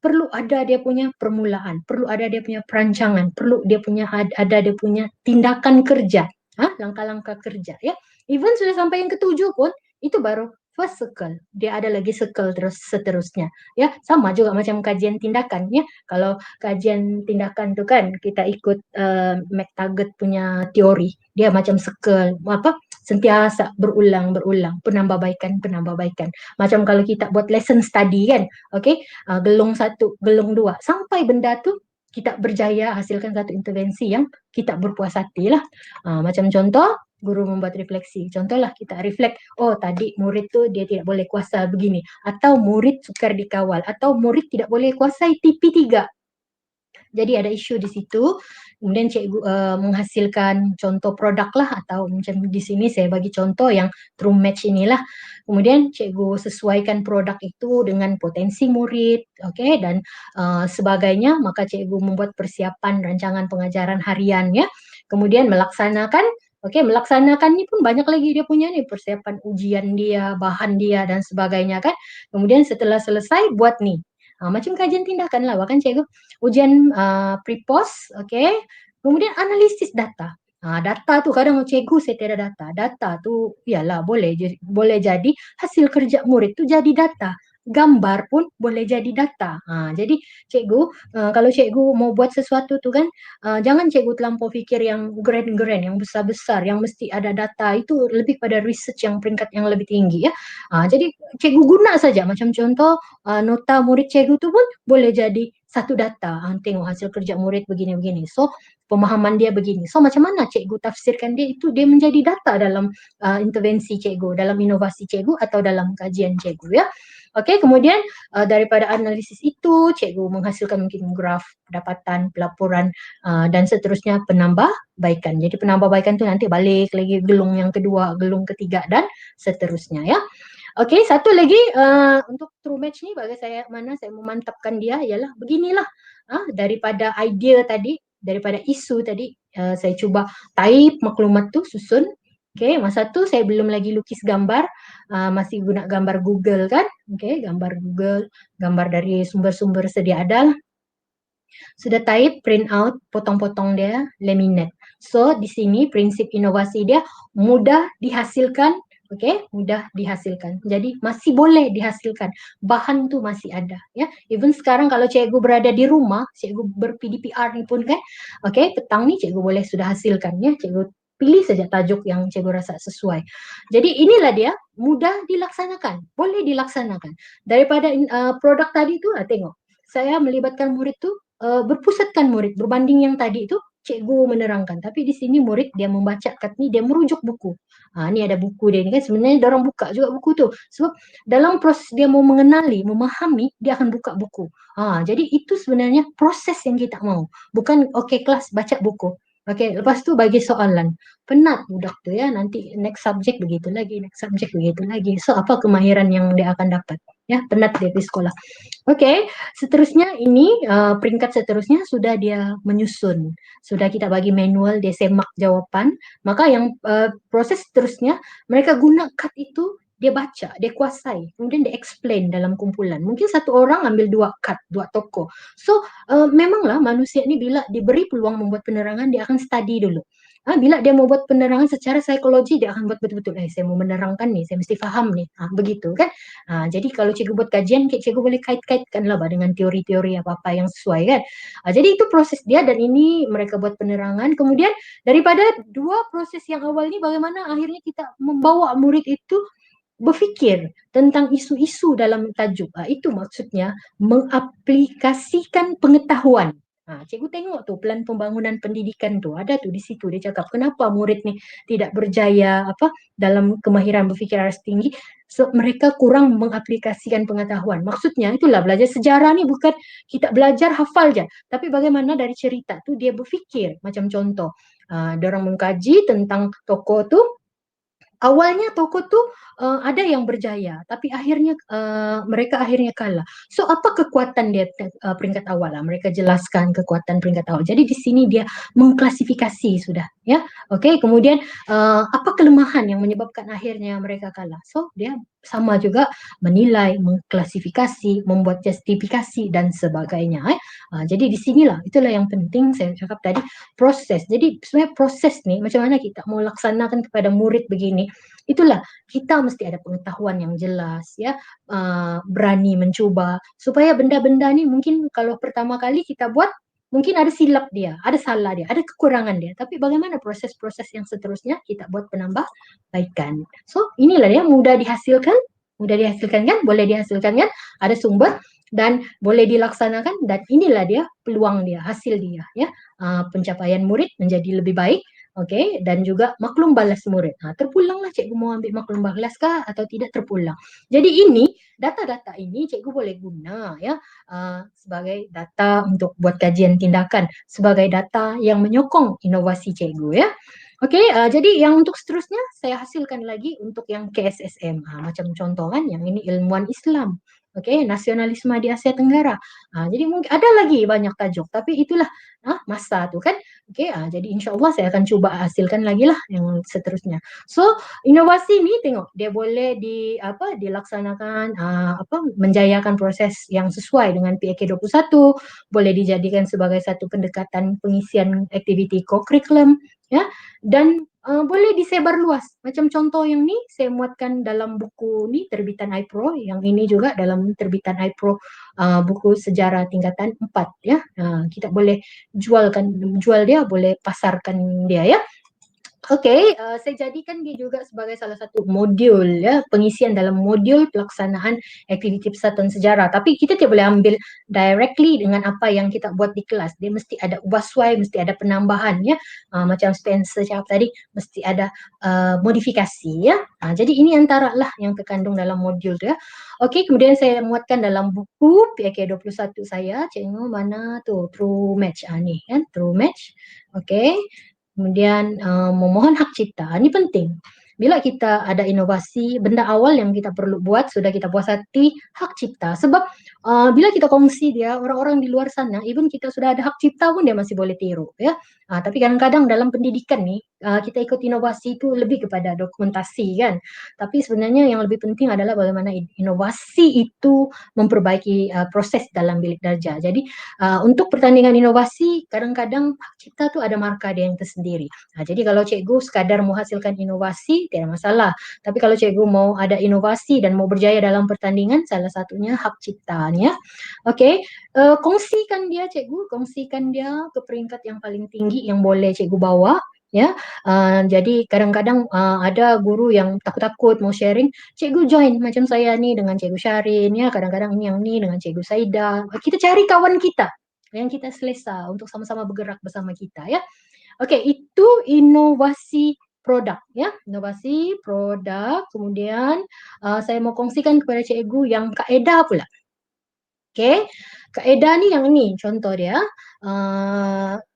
perlu ada dia punya permulaan, perlu ada dia punya perancangan, perlu dia punya ada dia punya tindakan kerja, langkah-langkah kerja ya. Even sudah sampai yang ke-7 pun itu baru first circle. Dia ada lagi circle terus seterusnya. Ya, sama juga macam kajian tindakan ya. Kalau kajian tindakan tu kan kita ikut McTaggart punya teori. Dia macam circle sentiasa berulang, penambahbaikan. Macam kalau kita buat lesson study kan, okey, gelung 1, gelung 2, sampai benda tu kita berjaya hasilkan satu intervensi yang kita berpuas hati lah. Macam contoh, guru membuat refleksi. Contohlah kita reflect, oh tadi murid tu dia tidak boleh kuasa begini, atau murid sukar dikawal, atau murid tidak boleh kuasai TP3. Jadi ada isu di situ. Kemudian cikgu menghasilkan contoh produk lah, atau macam di sini saya bagi contoh yang true match inilah. Kemudian cikgu sesuaikan produk itu dengan potensi murid, okey, dan sebagainya. Maka cikgu membuat persiapan rancangan pengajaran harian ya. Kemudian melaksanakan. Okey, melaksanakan ni pun banyak lagi dia punya ni, persiapan ujian dia, bahan dia dan sebagainya kan. Kemudian setelah selesai buat ni. Macam kajian tindakan lah, bahkan cikgu ujian pre-post, okey. Kemudian analisis data. Data tu kadang cikgu saya tiada data. Data tu ialah boleh jadi hasil kerja murid tu jadi data. Gambar pun boleh jadi data. Jadi cikgu, kalau cikgu mau buat sesuatu tu kan, jangan cikgu terlampau fikir yang grand-grand, yang besar-besar, yang mesti ada data. Itu lebih pada research yang peringkat yang lebih tinggi ya. Jadi cikgu guna saja, macam contoh nota murid cikgu tu pun boleh jadi satu data. Tengok hasil kerja murid begini-begini. So pemahaman dia begini. So macam mana cikgu tafsirkan dia, itu dia menjadi data dalam intervensi cikgu, dalam inovasi cikgu atau dalam kajian cikgu ya. Okey, kemudian daripada analisis itu cikgu menghasilkan mungkin graf pendapatan, pelaporan dan seterusnya penambahbaikan. Jadi penambahbaikan tu nanti balik lagi gelung yang kedua, gelung ketiga dan seterusnya ya. Okey, satu lagi untuk true match ni bagi saya, mana saya memantapkan dia ialah beginilah. Daripada idea tadi, daripada isu tadi, saya cuba type maklumat tu, susun. Okey, masa tu saya belum lagi lukis gambar, masih guna gambar Google kan. Okey, gambar Google, gambar dari sumber-sumber sedia ada. Sudah type, print out, potong-potong dia, laminate. So di sini prinsip inovasi dia mudah dihasilkan. Okey, mudah dihasilkan. Jadi masih boleh dihasilkan. Bahan tu masih ada ya. Even sekarang kalau cikgu berada di rumah, cikgu ber-PDPR ni pun kan, okey, petang ni cikgu boleh sudah hasilkan ya. Cikgu pilih saja tajuk yang cikgu rasa sesuai. Jadi inilah dia, mudah dilaksanakan, boleh dilaksanakan. Daripada produk tadi tu, tengok, saya melibatkan murid tu, berpusatkan murid, berbanding yang tadi tu cikgu menerangkan, tapi di sini murid dia membaca kat ni, dia merujuk buku. Ni ada buku dia ni kan, sebenarnya dia orang buka juga buku tu, sebab dalam proses dia mau mengenali, memahami, dia akan buka buku. Jadi itu sebenarnya proses yang kita mau, bukan okey kelas baca buku. Okey, lepas tu bagi soalan. Penat budak tu ya, nanti next subject begitu lagi, next subject begitu lagi. So apa kemahiran yang dia akan dapat? Ya, penat dia di sekolah. Okey, seterusnya ini peringkat seterusnya sudah dia menyusun. Sudah kita bagi manual, dia semak jawapan. Maka yang proses seterusnya mereka guna kad itu, dia baca, dia kuasai, kemudian dia explain dalam kumpulan. Mungkin satu orang ambil 2 kad, 2 tokoh. So memanglah manusia ni bila diberi peluang membuat penerangan, dia akan study dulu. Bila dia mau buat penerangan secara psikologi, dia akan buat betul-betul, saya mau menerangkan nih, saya mesti faham nih, begitu kan. Jadi kalau cikgu buat kajian, cikgu boleh kait-kaitkan lah dengan teori-teori apa-apa yang sesuai kan. Jadi itu proses dia, dan ini mereka buat penerangan. Kemudian daripada 2 proses yang awal ni, bagaimana akhirnya kita membawa murid itu berfikir tentang isu-isu dalam tajuk. Itu maksudnya mengaplikasikan pengetahuan. Cikgu tengok tu pelan pembangunan pendidikan tu, ada tu di situ dia cakap kenapa murid ni tidak berjaya dalam kemahiran berfikir aras tinggi. So, mereka kurang mengaplikasikan pengetahuan. Maksudnya itulah belajar sejarah ni bukan kita belajar hafal je, tapi bagaimana dari cerita tu dia berfikir. Macam contoh, diorang mengkaji tentang tokoh tu. Awalnya tokoh tu ada yang berjaya, tapi akhirnya mereka akhirnya kalah. So apa kekuatan dia peringkat awal lah? Mereka jelaskan kekuatan peringkat awal. Jadi di sini dia mengklasifikasi sudah, ya. Okey, kemudian apa kelemahan yang menyebabkan akhirnya mereka kalah? So dia sama juga menilai, mengklasifikasi, membuat justifikasi dan sebagainya. Jadi di sinilah, itulah yang penting saya cakap tadi, proses. Jadi sebenarnya proses ni macam mana kita mau laksanakan kepada murid begini, itulah kita mesti ada pengetahuan yang jelas ya, berani mencuba supaya benda-benda ni mungkin kalau pertama kali kita buat mungkin ada silap dia, ada salah dia, ada kekurangan dia. Tapi bagaimana proses-proses yang seterusnya kita buat penambahbaikan. So inilah dia mudah dihasilkan kan, boleh dihasilkan kan, ada sumber dan boleh dilaksanakan dan inilah dia peluang dia, hasil dia ya. Pencapaian murid menjadi lebih baik. Oke, dan juga maklum balas murid. Terpulanglah cikgu mau ambil maklum balas kah atau tidak terpulang. Jadi ini data-data ini cikgu boleh guna ya sebagai data untuk buat kajian tindakan, sebagai data yang menyokong inovasi cikgu ya. Oke, jadi yang untuk seterusnya saya hasilkan lagi untuk yang KSSM. Macam contoh kan, yang ini ilmuwan Islam. Oke, nasionalisme di Asia Tenggara. Jadi mungkin ada lagi banyak tajuk, tapi itulah masa tuh kan. Oke, jadi insya Allah saya akan coba hasilkan lagi lah yang seterusnya. So inovasi ini tengok dia boleh dilaksanakan menjayakan proses yang sesuai dengan PAK 21, boleh dijadikan sebagai satu pendekatan pengisian aktiviti co-curriculum ya, dan boleh disebar luas. Macam contoh yang ni saya muatkan dalam buku ni terbitan iPro, yang ini juga dalam terbitan iPro buku sejarah tingkatan 4 ya. Kita boleh jual dia, boleh pasarkan dia ya. Oke, saya jadikan dia juga sebagai salah satu modul ya, pengisian dalam modul pelaksanaan aktiviti persatuan sejarah. Tapi kita tidak boleh ambil directly dengan apa yang kita buat di kelas. Dia mesti ada ubah suai, mesti ada penambahan ya. Macam Spencer cakap tadi, mesti ada modifikasi ya. Jadi ini antara lah yang terkandung dalam modul tu ya. Oke, kemudian saya muatkan dalam buku PAK 21 saya. Cikgu mana tu? True Match ni kan, True Match. Oke. Kemudian memohon hak cipta, ini penting. Bila kita ada inovasi, benda awal yang kita perlu buat, sudah kita puas hati, hak cipta. Sebab bila kita kongsi dia, orang-orang di luar sana, even kita sudah ada hak cipta pun dia masih boleh tiru. Ya. Tapi kadang-kadang dalam pendidikan nih, kita ikut inovasi itu lebih kepada dokumentasi kan. Tapi sebenarnya yang lebih penting adalah bagaimana inovasi itu memperbaiki proses dalam bilik darjah. Jadi untuk pertandingan inovasi, kadang-kadang hak cipta tuh ada marka dia yang tersendiri. Jadi kalau cikgu sekadar menghasilkan inovasi, tidak masalah. Tapi kalau cikgu mau ada inovasi dan mau berjaya dalam pertandingan, salah satunya hak ciptanya. Oke, kongsikan dia cikgu, kongsikan dia ke peringkat yang paling tinggi yang boleh cikgu bawa. Ya, jadi kadang-kadang ada guru yang takut-takut mau sharing, cikgu join macam saya nih dengan cikgu Syarin ya, kadang-kadang ini yang ni dengan cikgu Saida. Kita cari kawan kita yang kita selesa untuk sama-sama bergerak bersama kita ya. Oke, itu inovasi produk ya, inovasi produk. Kemudian saya mau kongsikan kepada cikgu yang kaedah pula. Oke, kaedah ni yang ini contoh dia.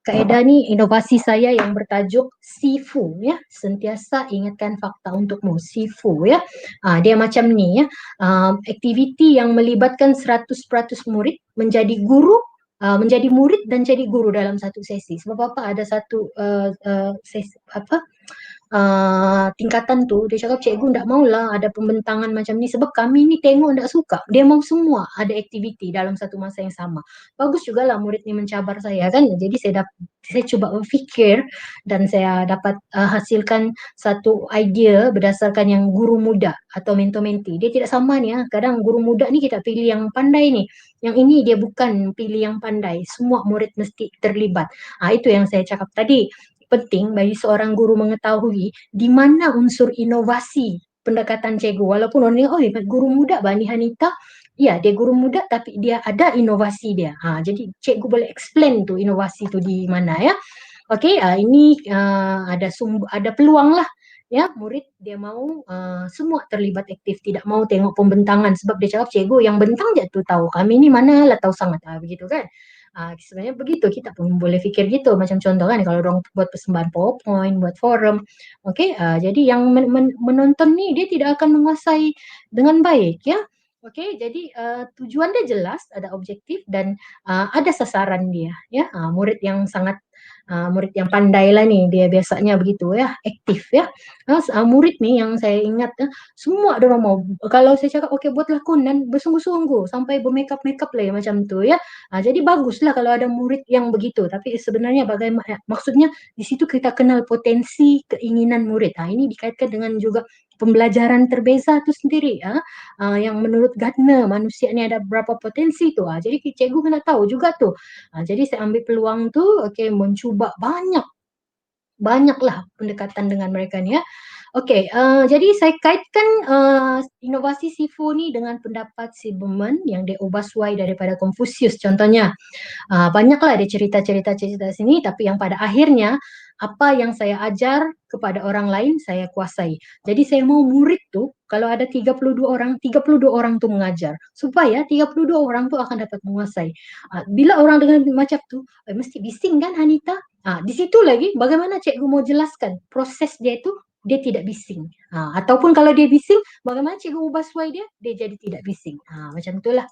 Kaedah ni inovasi saya yang bertajuk SIFU ya, sentiasa ingatkan fakta untukmu, SIFU ya. Dia macam ni ya, aktiviti yang melibatkan 100% murid menjadi guru, menjadi murid dan jadi guru dalam satu sesi. Sebab apa? Ada satu sesi tingkatan tu dia cakap cikgu tak maulah ada pembentangan macam ni sebab kami ni tengok tak suka. Dia mau semua ada aktiviti dalam satu masa yang sama. Bagus jugalah murid ni mencabar saya kan. Jadi saya cuba berfikir dan saya dapat hasilkan satu idea berdasarkan yang guru muda atau mentor-menti. Dia tidak sama ni ya. Kadang guru muda ni kita pilih yang pandai ni. Yang ini dia bukan pilih yang pandai. Semua murid mesti terlibat. Itu yang saya cakap tadi. Penting bagi seorang guru mengetahui di mana unsur inovasi pendekatan cikgu. Walaupun orang ni, guru muda Bani Hanita, ya dia guru muda tapi dia ada inovasi dia. Jadi cikgu boleh explain tu inovasi tu di mana ya. Okey, ini ada peluang lah ya, murid dia mau semua terlibat aktif, tidak mau tengok pembentangan sebab dia cakap cikgu yang bentang je tu tahu, kami ni mana lah tahu sangat begitu kan. Sebenarnya begitu, kita pun boleh fikir gitu. Macam contoh kan, kalau orang buat persembahan PowerPoint, buat forum, jadi yang menonton ni dia tidak akan menguasai dengan baik ya. Jadi tujuan dia jelas, ada objektif dan ada sasaran dia ya. Murid yang sangat murid yang pandai lah ni, dia biasanya begitu ya, aktif ya. Murid ni yang saya ingat semua dia orang mau. Kalau saya cakap buat lakonan bersungguh-sungguh sampai bermakeup-makeup lah ya, macam tu ya. Jadi baguslah kalau ada murid yang begitu. Tapi sebenarnya bagaimana maksudnya di situ kita kenal potensi keinginan murid. Ini dikaitkan dengan juga pembelajaran terbeza itu sendiri ya. Yang menurut Gardner manusia ini ada berapa potensi tuh. Jadi cikgu kena tahu juga tuh. Jadi saya ambil peluang tuh, mencuba banyaklah pendekatan dengan mereka nih ya. Jadi saya kaitkan inovasi Sifu ni dengan pendapat si Bemen yang dia ubah suai daripada Confucius contohnya. Banyaklah ada cerita-cerita sini, tapi yang pada akhirnya apa yang saya ajar kepada orang lain saya kuasai. Jadi saya mau murid tuh kalau ada 32 orang tuh mengajar supaya 32 orang tuh akan dapat menguasai. Bila orang dengan macam tuh mesti bising kan Hanita? Di situ lagi bagaimana cikgu mau jelaskan proses dia itu dia tidak bising. Ataupun kalau dia bising, bagaimana cikgu ubah suai dia jadi tidak bising. Macam itulah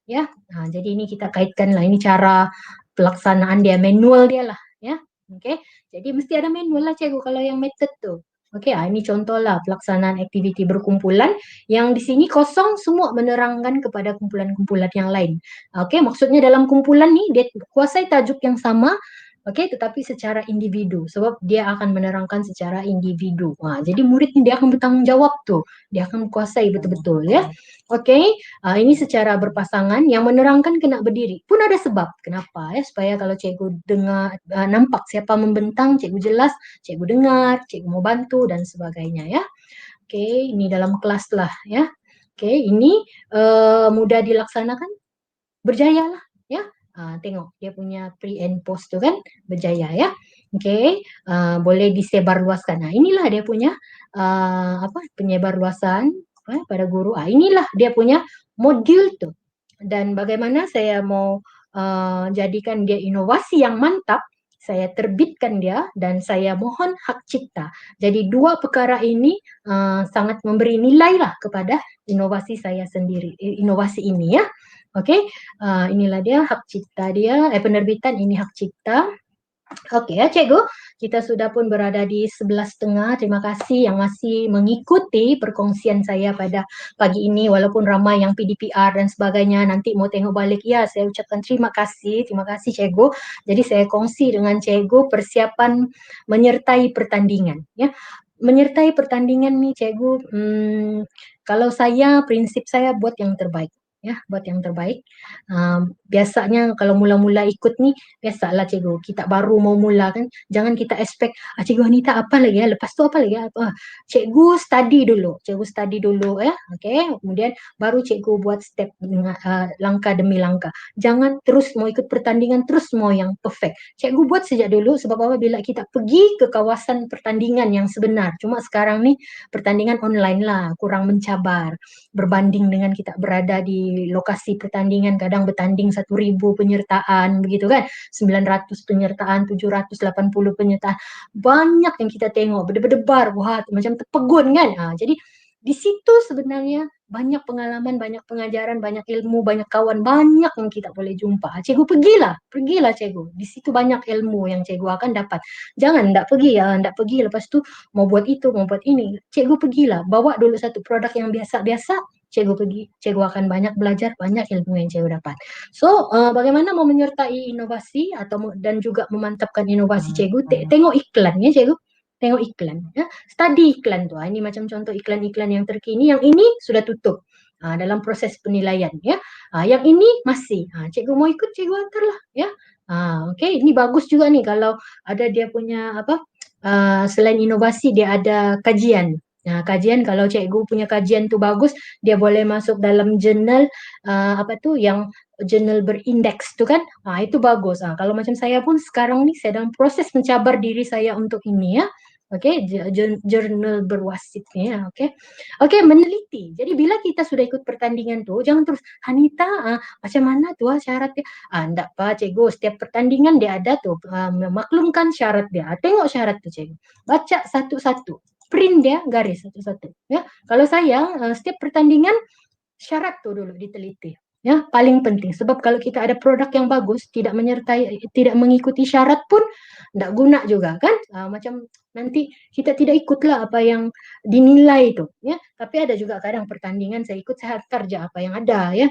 ya. Jadi ini kita kaitkan lah ini cara pelaksanaan dia, manual dia lah ya. Oke. Jadi mesti ada manual lah cikgu kalau yang method tuh. Ini contoh lah pelaksanaan aktiviti berkumpulan yang di sini kosong semua menerangkan kepada kumpulan-kumpulan yang lain. Maksudnya dalam kumpulan nih dia kuasai tajuk yang sama, tetapi secara individu sebab dia akan menerangkan secara individu. Jadi murid ini dia akan bertanggung jawab tuh, dia akan kuasai betul-betul ya. Ini secara berpasangan yang menerangkan kena berdiri pun ada sebab kenapa ya, supaya kalau cikgu dengar nampak siapa membentang, cikgu jelas, cikgu dengar, cikgu mau bantu dan sebagainya ya. Ini dalam kelas lah ya. Ini mudah dilaksanakan, berjaya lah ya. Tengok dia punya pre and post tu kan berjaya ya. Boleh disebarluaskan. Inilah dia punya penyebar luasan pada guru. Inilah dia punya modul tu. Dan bagaimana saya mau jadikan dia inovasi yang mantap, saya terbitkan dia dan saya mohon hak cipta. Jadi dua perkara ini sangat memberi nilai lah kepada inovasi saya sendiri, inovasi ini ya. Inilah dia hak cipta dia, penerbitan ini hak cipta. Ya cikgu, kita sudah pun berada di 11.30. Terima kasih yang masih mengikuti perkongsian saya pada pagi ini walaupun ramai yang PDPR dan sebagainya. Nanti mau tengok balik ya, saya ucapkan terima kasih cikgu. Jadi saya kongsi dengan cikgu persiapan menyertai pertandingan ya. Menyertai pertandingan nih cikgu, kalau saya prinsip saya buat yang terbaik. Buat yang terbaik. Biasanya kalau mula-mula ikut nih, biasalah cikgu, kita baru mau mula kan, jangan kita expect, cikgu Anita apa lagi ya, lepas tu apa lagi ya, cikgu study dulu ya, kemudian baru cikgu buat step langkah demi langkah. Jangan terus mau ikut pertandingan, terus mau yang perfect. Cikgu buat sejak dulu, sebab apa, bila kita pergi ke kawasan pertandingan yang sebenar, cuma sekarang nih pertandingan online lah, kurang mencabar, berbanding dengan kita berada di lokasi pertandingan, kadang bertanding 1.000 penyertaan begitu kan, 900 penyertaan, 780 penyertaan, banyak yang kita tengok berdebar-debar, wah macam terpegun kan. Jadi di situ sebenarnya banyak pengalaman, banyak pengajaran, banyak ilmu, banyak kawan, banyak yang kita boleh jumpa. Cikgu pergilah cikgu. Di situ banyak ilmu yang cikgu akan dapat. Jangan ndak pergi lepas tu mau buat itu, mau buat ini. Cikgu pergilah, bawa dulu satu produk yang biasa-biasa, cikgu pergi, cikgu akan banyak belajar, banyak ilmu yang cikgu dapat. So, bagaimana mau menyertai inovasi dan juga memantapkan inovasi cikgu, tengok iklan ya cikgu. Tengok iklan ya, study iklan tu. Ini macam contoh iklan-iklan yang terkini, yang ini sudah tutup dalam proses penilaian ya. Yang ini masih, cikgu mau ikut, cikgu antarlah ya. Ini bagus juga nih kalau ada dia punya selain inovasi dia ada kajian. Kajian, kalau cikgu punya kajian tu bagus, dia boleh masuk dalam jurnal yang jurnal berindeks tu kan, itu bagus. Kalau macam saya pun sekarang ni saya dalam proses mencabar diri saya untuk ini ya. Jurnal berwasit ni ya. Meneliti. Jadi bila kita sudah ikut pertandingan tu, jangan terus Hanita macam mana tu syaratnya. Enggak apa cikgu, setiap pertandingan dia ada tu maklumkan syarat dia. Tengok syarat tu cikgu. Baca satu-satu. Print dia garis satu-satu ya. Kalau saya setiap pertandingan syarat tu dulu diteliti ya, paling penting. Sebab kalau kita ada produk yang bagus tidak mengikuti syarat pun tidak guna juga kan. Macam nanti kita tidak ikutlah apa yang dinilai itu ya. Tapi ada juga kadang pertandingan saya ikut, saya hantar je apa yang ada ya.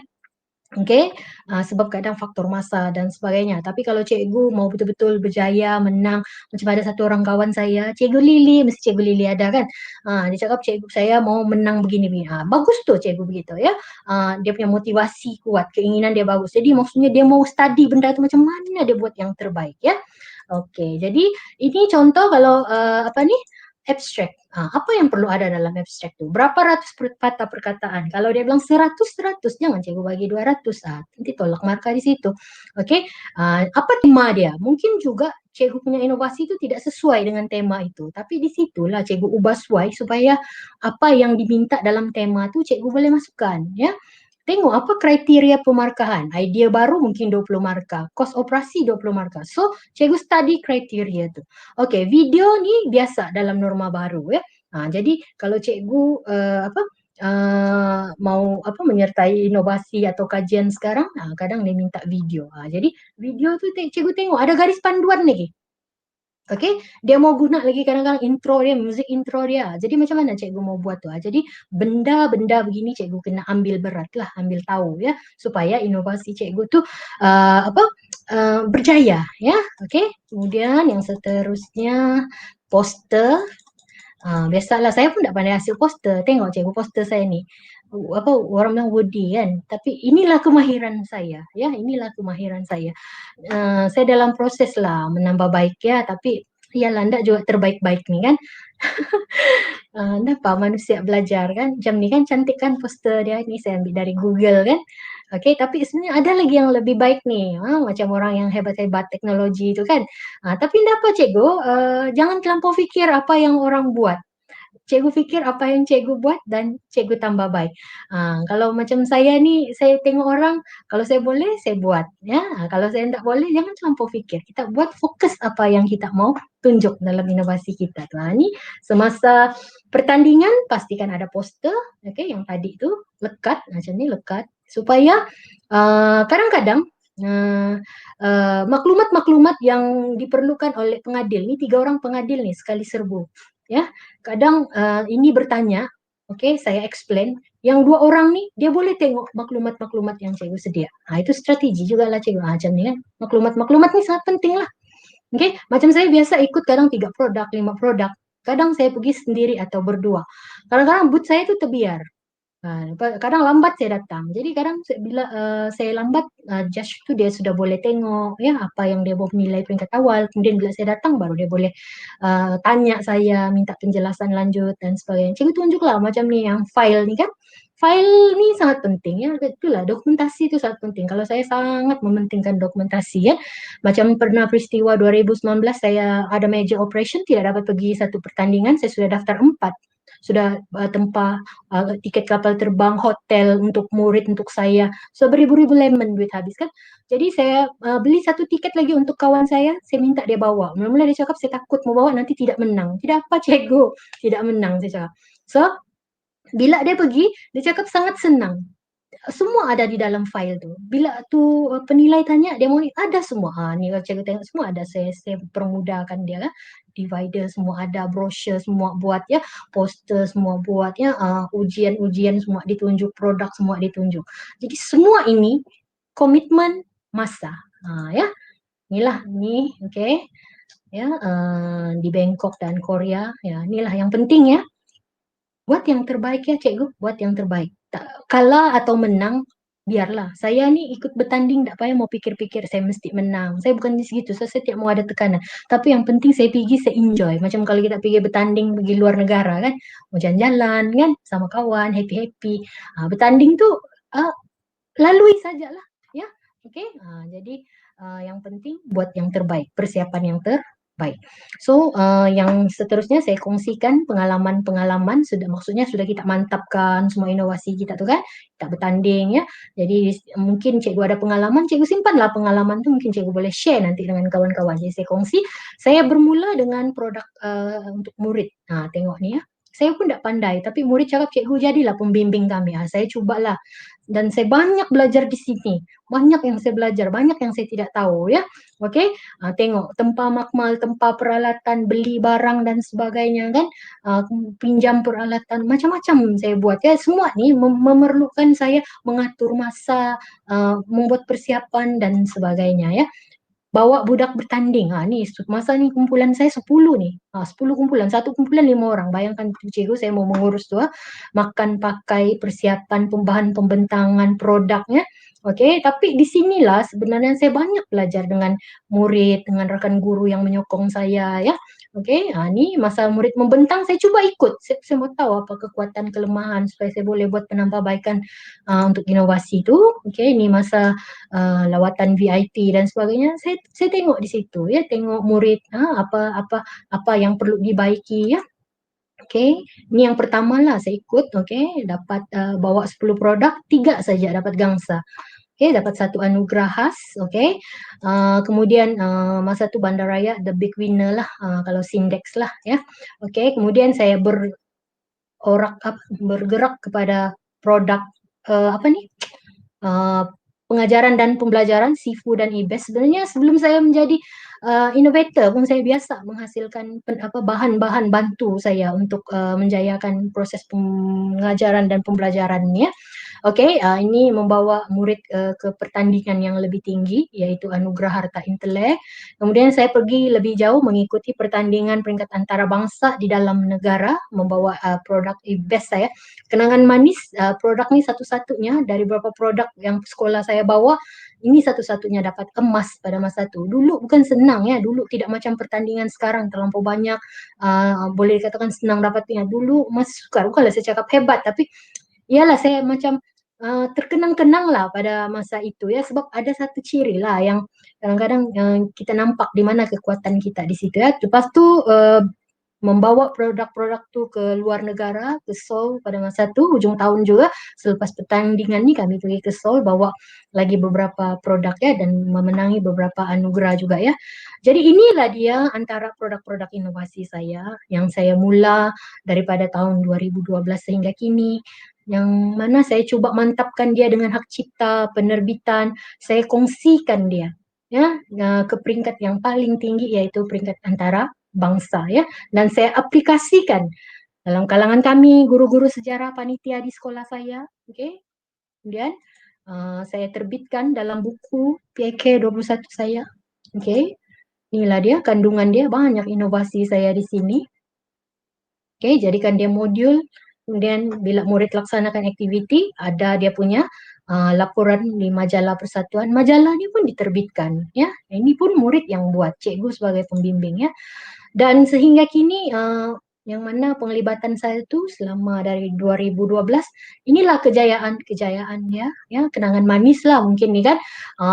Okey, sebab kadang faktor masa dan sebagainya. Tapi kalau cikgu mau betul-betul berjaya menang, macam ada satu orang kawan saya, Cikgu Lily, mesti Cikgu Lily ada kan? Dia cakap, "Cikgu saya mau menang begini begini." Bagus tuh cikgu begitu ya. Dia punya motivasi kuat, keinginan dia bagus. Jadi maksudnya dia mau study benda tu macam mana dia buat yang terbaik ya. Okey, jadi ini contoh kalau, apa ni, abstrak. Apa yang perlu ada dalam abstrak tu? Berapa ratus patah perkataan? Kalau dia bilang 100, 100, jangan cikgu bagi 200. Nanti tolak markah di situ. Okey, apa tema dia? Mungkin juga cikgu punya inovasi itu tidak sesuai dengan tema itu, tapi di situlah cikgu ubah sesuai supaya apa yang diminta dalam tema tu cikgu boleh masukkan, ya. Tengok apa kriteria pemarkahan. Idea baru mungkin 20 markah, kos operasi 20 markah. So, cikgu study kriteria tu. Okey, video ni biasa dalam norma baru ya. Jadi kalau cikgu mau menyertai inovasi atau kajian sekarang, kadang dia minta video. Jadi video tu cikgu tengok ada garis panduan lagi. Okey, dia mau guna lagi kadang-kadang intro dia, muzik intro dia. Jadi macam mana cikgu mau buat tu? Jadi benda-benda begini cikgu kena ambil berat lah, ambil tahu ya, supaya inovasi cikgu tu berjaya ya. Okey, kemudian yang seterusnya poster. Biasalah saya pun tak pandai hasil poster. Tengok cikgu poster saya ni. Orang bilang Woody kan. Tapi inilah kemahiran saya ya, inilah kemahiran saya. Saya dalam proses lah menambah baik ya, tapi iyalah ndak juga terbaik-baik ni kan. Kenapa manusia belajar kan, macam ni kan cantik kan poster dia ni saya ambil dari Google kan. Okey, tapi sebenarnya ada lagi yang lebih baik nih, macam orang yang hebat-hebat teknologi tu kan. Tapi ndak apa cikgu, jangan terlampau fikir apa yang orang buat. Cikgu fikir apa yang cikgu buat dan cikgu tambah baik. Kalau macam saya ni, saya tengok orang, kalau saya boleh, saya buat, ya. Kalau saya tak boleh, jangan terlampau fikir. Kita buat fokus apa yang kita mau tunjuk dalam inovasi kita tu. Ni semasa pertandingan, pastikan ada poster, okey, yang tadi tu, lekat, macam ni lekat, supaya kadang-kadang maklumat-maklumat yang diperlukan oleh pengadil, ni 3 orang pengadil ni sekali serbu, ya. Kadang ini bertanya, okey, saya explain, yang 2 orang ni dia boleh tengok maklumat-maklumat yang cikgu sedia. Itu strategi jugalah cikgu. Macam ni kan. Maklumat-maklumat ni sangat penting lah. Okey, macam saya biasa ikut kadang 3 produk, 5 produk. Kadang saya pergi sendiri atau berdua. Kadang-kadang booth saya tu terbiar. Kadang lambat saya datang. Jadi kadang bila saya lambat, judge tu dia sudah boleh tengok ya apa yang dia bawa nilai peringkat awal. Kemudian bila saya datang baru dia boleh tanya saya, minta penjelasan lanjut dan sebagainya. Cikgu tunjuklah macam ni yang file ni kan. File ni sangat penting ya. Itulah dokumentasi itu sangat penting. Kalau saya sangat mementingkan dokumentasi ya. Macam pernah peristiwa 2019 saya ada major operation tidak dapat pergi satu pertandingan, saya sudah daftar 4. Sudah tempah tiket kapal terbang, hotel untuk murid untuk saya. So beribu-ribu lemon duit habis kan. Jadi saya beli satu tiket lagi untuk kawan saya minta dia bawa. Mula-mula dia cakap saya takut mau bawa nanti tidak menang. Tidak apa cikgu, tidak menang saya cakap. So bila dia pergi, dia cakap sangat senang. Semua ada di dalam file tu. Bila tu penilai tanya, dia mau ada semua. Ni kalau cikgu tengok semua ada. Saya permudahkan dia lah. Divider semua ada, brochure semua buat ya, poster semua buat ya, ujian-ujian semua ditunjuk, produk semua ditunjuk. Jadi semua ini komitmen masa. Ya. Inilah ni, okey. Ya, di Bangkok dan Korea ya. Inilah yang penting ya. Buat yang terbaik ya cikgu, buat yang terbaik. Kalah atau menang, biarlah. Saya ni ikut bertanding tak payah mau pikir-pikir saya mesti menang. Saya bukan di situ, saya tidak mau ada tekanan. Tapi yang penting saya pergi, saya enjoy. Macam kalau kita pergi bertanding pergi luar negara kan, mau jalan-jalan kan, sama kawan, happy-happy. Bertanding tu lalui sajalah ya. Okey. Jadi yang penting buat yang terbaik, persiapan yang terbaik. So yang seterusnya saya kongsikan pengalaman-pengalaman, maksudnya sudah kita mantapkan semua inovasi kita tu kan, kita bertanding ya. Jadi mungkin cikgu ada pengalaman, cikgu simpanlah pengalaman tu, mungkin cikgu boleh share nanti dengan kawan-kawan. Jadi saya kongsi, saya bermula dengan produk untuk murid. Tengok ni ya. saya pun tidak pandai, tapi murid cakap cikgu jadilah pembimbing kami. Saya cubalah dan saya banyak belajar di sini, banyak yang saya belajar, banyak yang saya tidak tahu ya. Okey, tengok tempah makmal, tempah peralatan, beli barang dan sebagainya kan, uh, pinjam peralatan, macam-macam saya buat ya. Semua ni memerlukan saya mengatur masa, membuat persiapan dan sebagainya ya. Bawa budak bertanding. Ni masa ni kumpulan saya 10 nih. 10 kumpulan, satu kumpulan 5 orang. Bayangkan cikgu saya mau mengurus tu, makan, pakai, persiapan, pembahan, pembentangan produknya. Okey, tapi di sinilah sebenarnya saya banyak belajar dengan murid, dengan rakan guru yang menyokong saya ya. Okey, ni masa murid membentang saya cuba ikut. Saya mau tahu apa kekuatan, kelemahan supaya saya boleh buat penambahbaikan untuk inovasi tu. Okey, ni masa lawatan VIP dan sebagainya, saya tengok di situ ya, tengok murid apa yang perlu dibaiki ya. Okey, ni yang pertama lah saya ikut. Okey, dapat bawa 10 produk, 3 saja dapat gangsa. Okey, dapat satu anugerah khas. Okey, kemudian masa tu Bandaraya the big winner lah, kalau Sindex lah ya. Okey, kemudian saya bergerak kepada produk apa ni, pengajaran dan pembelajaran SIFU dan IBES. Sebenarnya sebelum saya menjadi innovator pun saya biasa menghasilkan bahan-bahan bantu saya untuk menjayakan proses pengajaran dan pembelajaran ya. Okey, ini membawa murid ke pertandingan yang lebih tinggi, iaitu Anugerah Harta Intelek. Kemudian saya pergi lebih jauh mengikuti pertandingan peringkat antarabangsa di dalam negara, membawa produk best saya. Kenangan manis, produk ni satu-satunya dari beberapa produk yang sekolah saya bawa, ini satu-satunya dapat emas pada masa tu. Dulu bukan senang ya, dulu tidak macam pertandingan sekarang terlampau banyak, boleh dikatakan senang dapatnya. Dulu emas sukar, bukanlah saya cakap hebat, tapi iyalah saya macam terkenang-kenang lah pada masa itu ya, sebab ada satu ciri lah yang kadang-kadang kita nampak di mana kekuatan kita di situ ya. Lepas tu membawa produk-produk tu ke luar negara, ke Seoul pada masa tu, hujung tahun juga selepas pertandingan ni kami pergi ke Seoul, bawa lagi beberapa produk ya dan memenangi beberapa anugerah juga ya. Jadi inilah dia antara produk-produk inovasi saya yang saya mula daripada tahun 2012 sehingga kini, yang mana saya cuba mantapkan dia dengan hak cipta, penerbitan, saya kongsikan dia ya ke peringkat yang paling tinggi, iaitu peringkat antara bangsa ya, dan saya aplikasikan dalam kalangan kami guru-guru sejarah panitia di sekolah saya. Okey, kemudian saya terbitkan dalam buku PIK 21 saya. Okey, inilah dia kandungan dia, banyak inovasi saya di sini. Okey, jadikan dia modul. Kemudian bila murid laksanakan aktiviti, ada dia punya laporan di majalah persatuan. Majalah ni pun diterbitkan ya. Ini pun murid yang buat, cikgu sebagai pembimbing ya. Dan sehingga kini yang mana penglibatan saya tu selama dari 2012, inilah kejayaan ya, kenangan manis lah mungkin ni kan,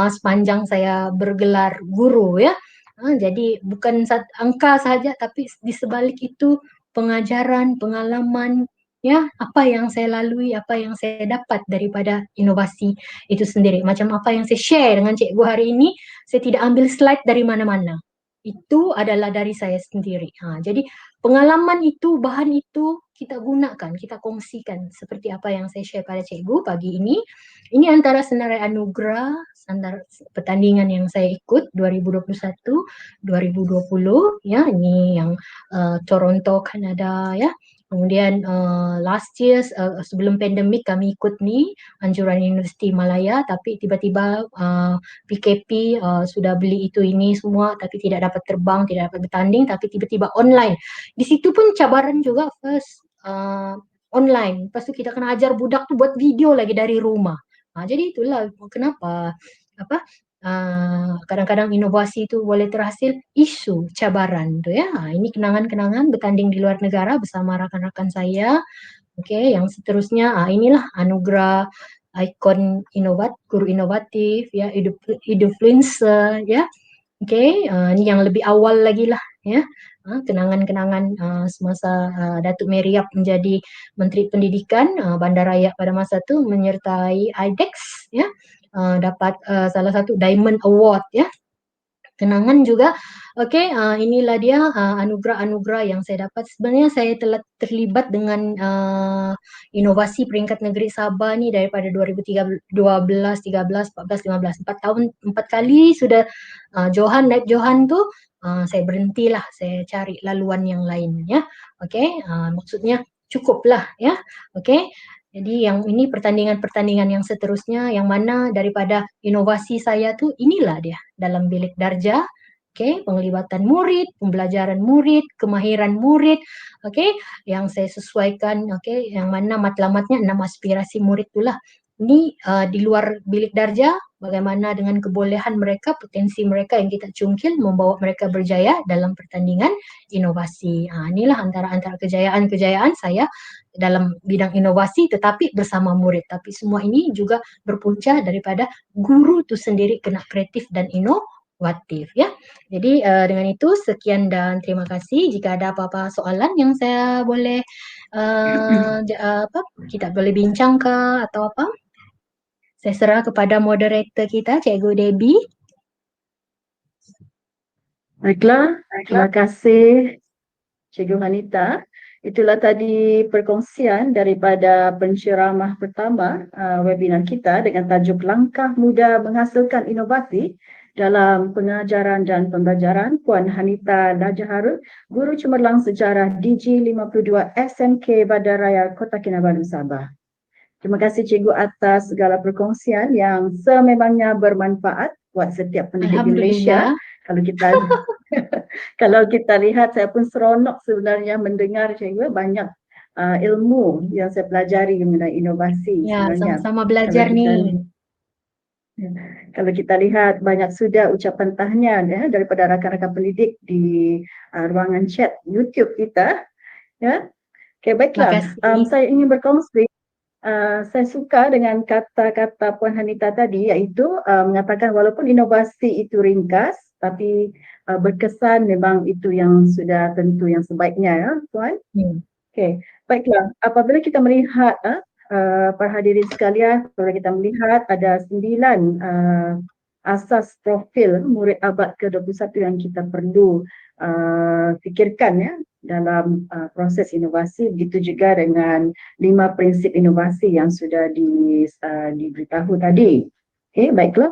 sepanjang saya bergelar guru ya. Jadi bukan angka sahaja, tapi di sebalik itu pengajaran, pengalaman ya, apa yang saya lalui, apa yang saya dapat daripada inovasi itu sendiri. Macam apa yang saya share dengan cikgu hari ini, saya tidak ambil slide dari mana-mana. Itu adalah dari saya sendiri. Jadi pengalaman itu, bahan itu kita gunakan, kita kongsikan seperti apa yang saya share pada cikgu pagi ini. Ini antara senarai anugerah, standar pertandingan yang saya ikut 2021, 2020 ya, ini yang Toronto, Kanada ya. Kemudian last year sebelum pandemik kami ikut ni anjuran Universiti Malaya, tapi tiba-tiba PKP sudah beli itu ini semua tapi tidak dapat terbang, tidak dapat bertanding, tapi tiba-tiba online. Di situ pun cabaran juga, first online. Lepas tu kita kena ajar budak tu buat video lagi dari rumah. Jadi itulah kenapa kadang-kadang inovasi itu boleh terhasil isu cabaran tu ya. Ini kenangan-kenangan bertanding di luar negara bersama rakan-rakan saya. Okey, yang seterusnya inilah anugerah ikon guru inovatif ya, influencer ya. Okey, ni yang lebih awal lagi lah ya. Kenangan-kenangan semasa Datuk Meriap menjadi Menteri Pendidikan Bandaraya pada masa tu, menyertai IDEX ya. Dapat salah satu Diamond Award ya. kenangan juga. Okey, inilah dia anugerah-anugerah yang saya dapat. Sebenarnya saya telah terlibat dengan inovasi peringkat negeri Sabah ni daripada 2012, 13, 14, 15, 4 tahun, 4 kali sudah Johan, naik Johan tu saya berhentilah, saya cari laluan yang lain ya. Okey, maksudnya cukuplah ya. Okey. Jadi yang ini pertandingan-pertandingan yang seterusnya yang mana daripada inovasi saya tu inilah dia dalam bilik darjah. Okey, penglibatan murid, pembelajaran murid, kemahiran murid, okey, yang saya sesuaikan, okey, yang mana matlamatnya 6 aspirasi murid itulah. Ini di luar bilik darjah, bagaimana dengan kebolehan mereka, potensi mereka yang kita cungkil membawa mereka berjaya dalam pertandingan inovasi. Inilah antara kejayaan-kejayaan saya dalam bidang inovasi tetapi bersama murid. Tapi semua ini juga berpunca daripada guru itu sendiri kena kreatif dan inovatif ya. Jadi dengan itu sekian dan terima kasih. Jika ada apa-apa soalan yang saya boleh kita boleh bincang ke atau apa, saya serah kepada moderator kita, Cikgu Debbie. Baiklah, terima kasih Cikgu Hanita. Itulah tadi perkongsian daripada penceramah pertama webinar kita dengan tajuk Langkah Muda Menghasilkan Inovasi dalam Pengajaran dan Pembelajaran, Puan Hanita Lajaharul, Guru Cemerlang Sejarah DG52 SMK Bandaraya Kota Kinabalu, Sabah. Terima kasih Cikgu atas segala perkongsian yang sememangnya bermanfaat buat setiap pendidik di Malaysia. Kalau kita lihat, saya pun seronok sebenarnya mendengar Cikgu banyak ilmu yang saya pelajari mengenai inovasi. Ya, sebenarnya. sama-sama belajar ni. Kalau kita lihat banyak sudah ucapan tahniah ya, daripada rakan-rakan pendidik di ruangan chat YouTube kita. Ya. Okay, baiklah. Saya ingin berkongsi. Saya suka dengan kata-kata Puan Hanita tadi, iaitu mengatakan walaupun inovasi itu ringkas, tapi berkesan memang itu yang sudah tentu yang sebaiknya ya Puan. Okay, baiklah. Apabila kita melihat para hadirin sekalian, apabila kita melihat ada 9 asas profil murid abad ke-21 yang kita perlu fikirkan ya dalam proses inovasi, begitu juga dengan 5 prinsip inovasi yang sudah diberitahu tadi. Okay, baiklah.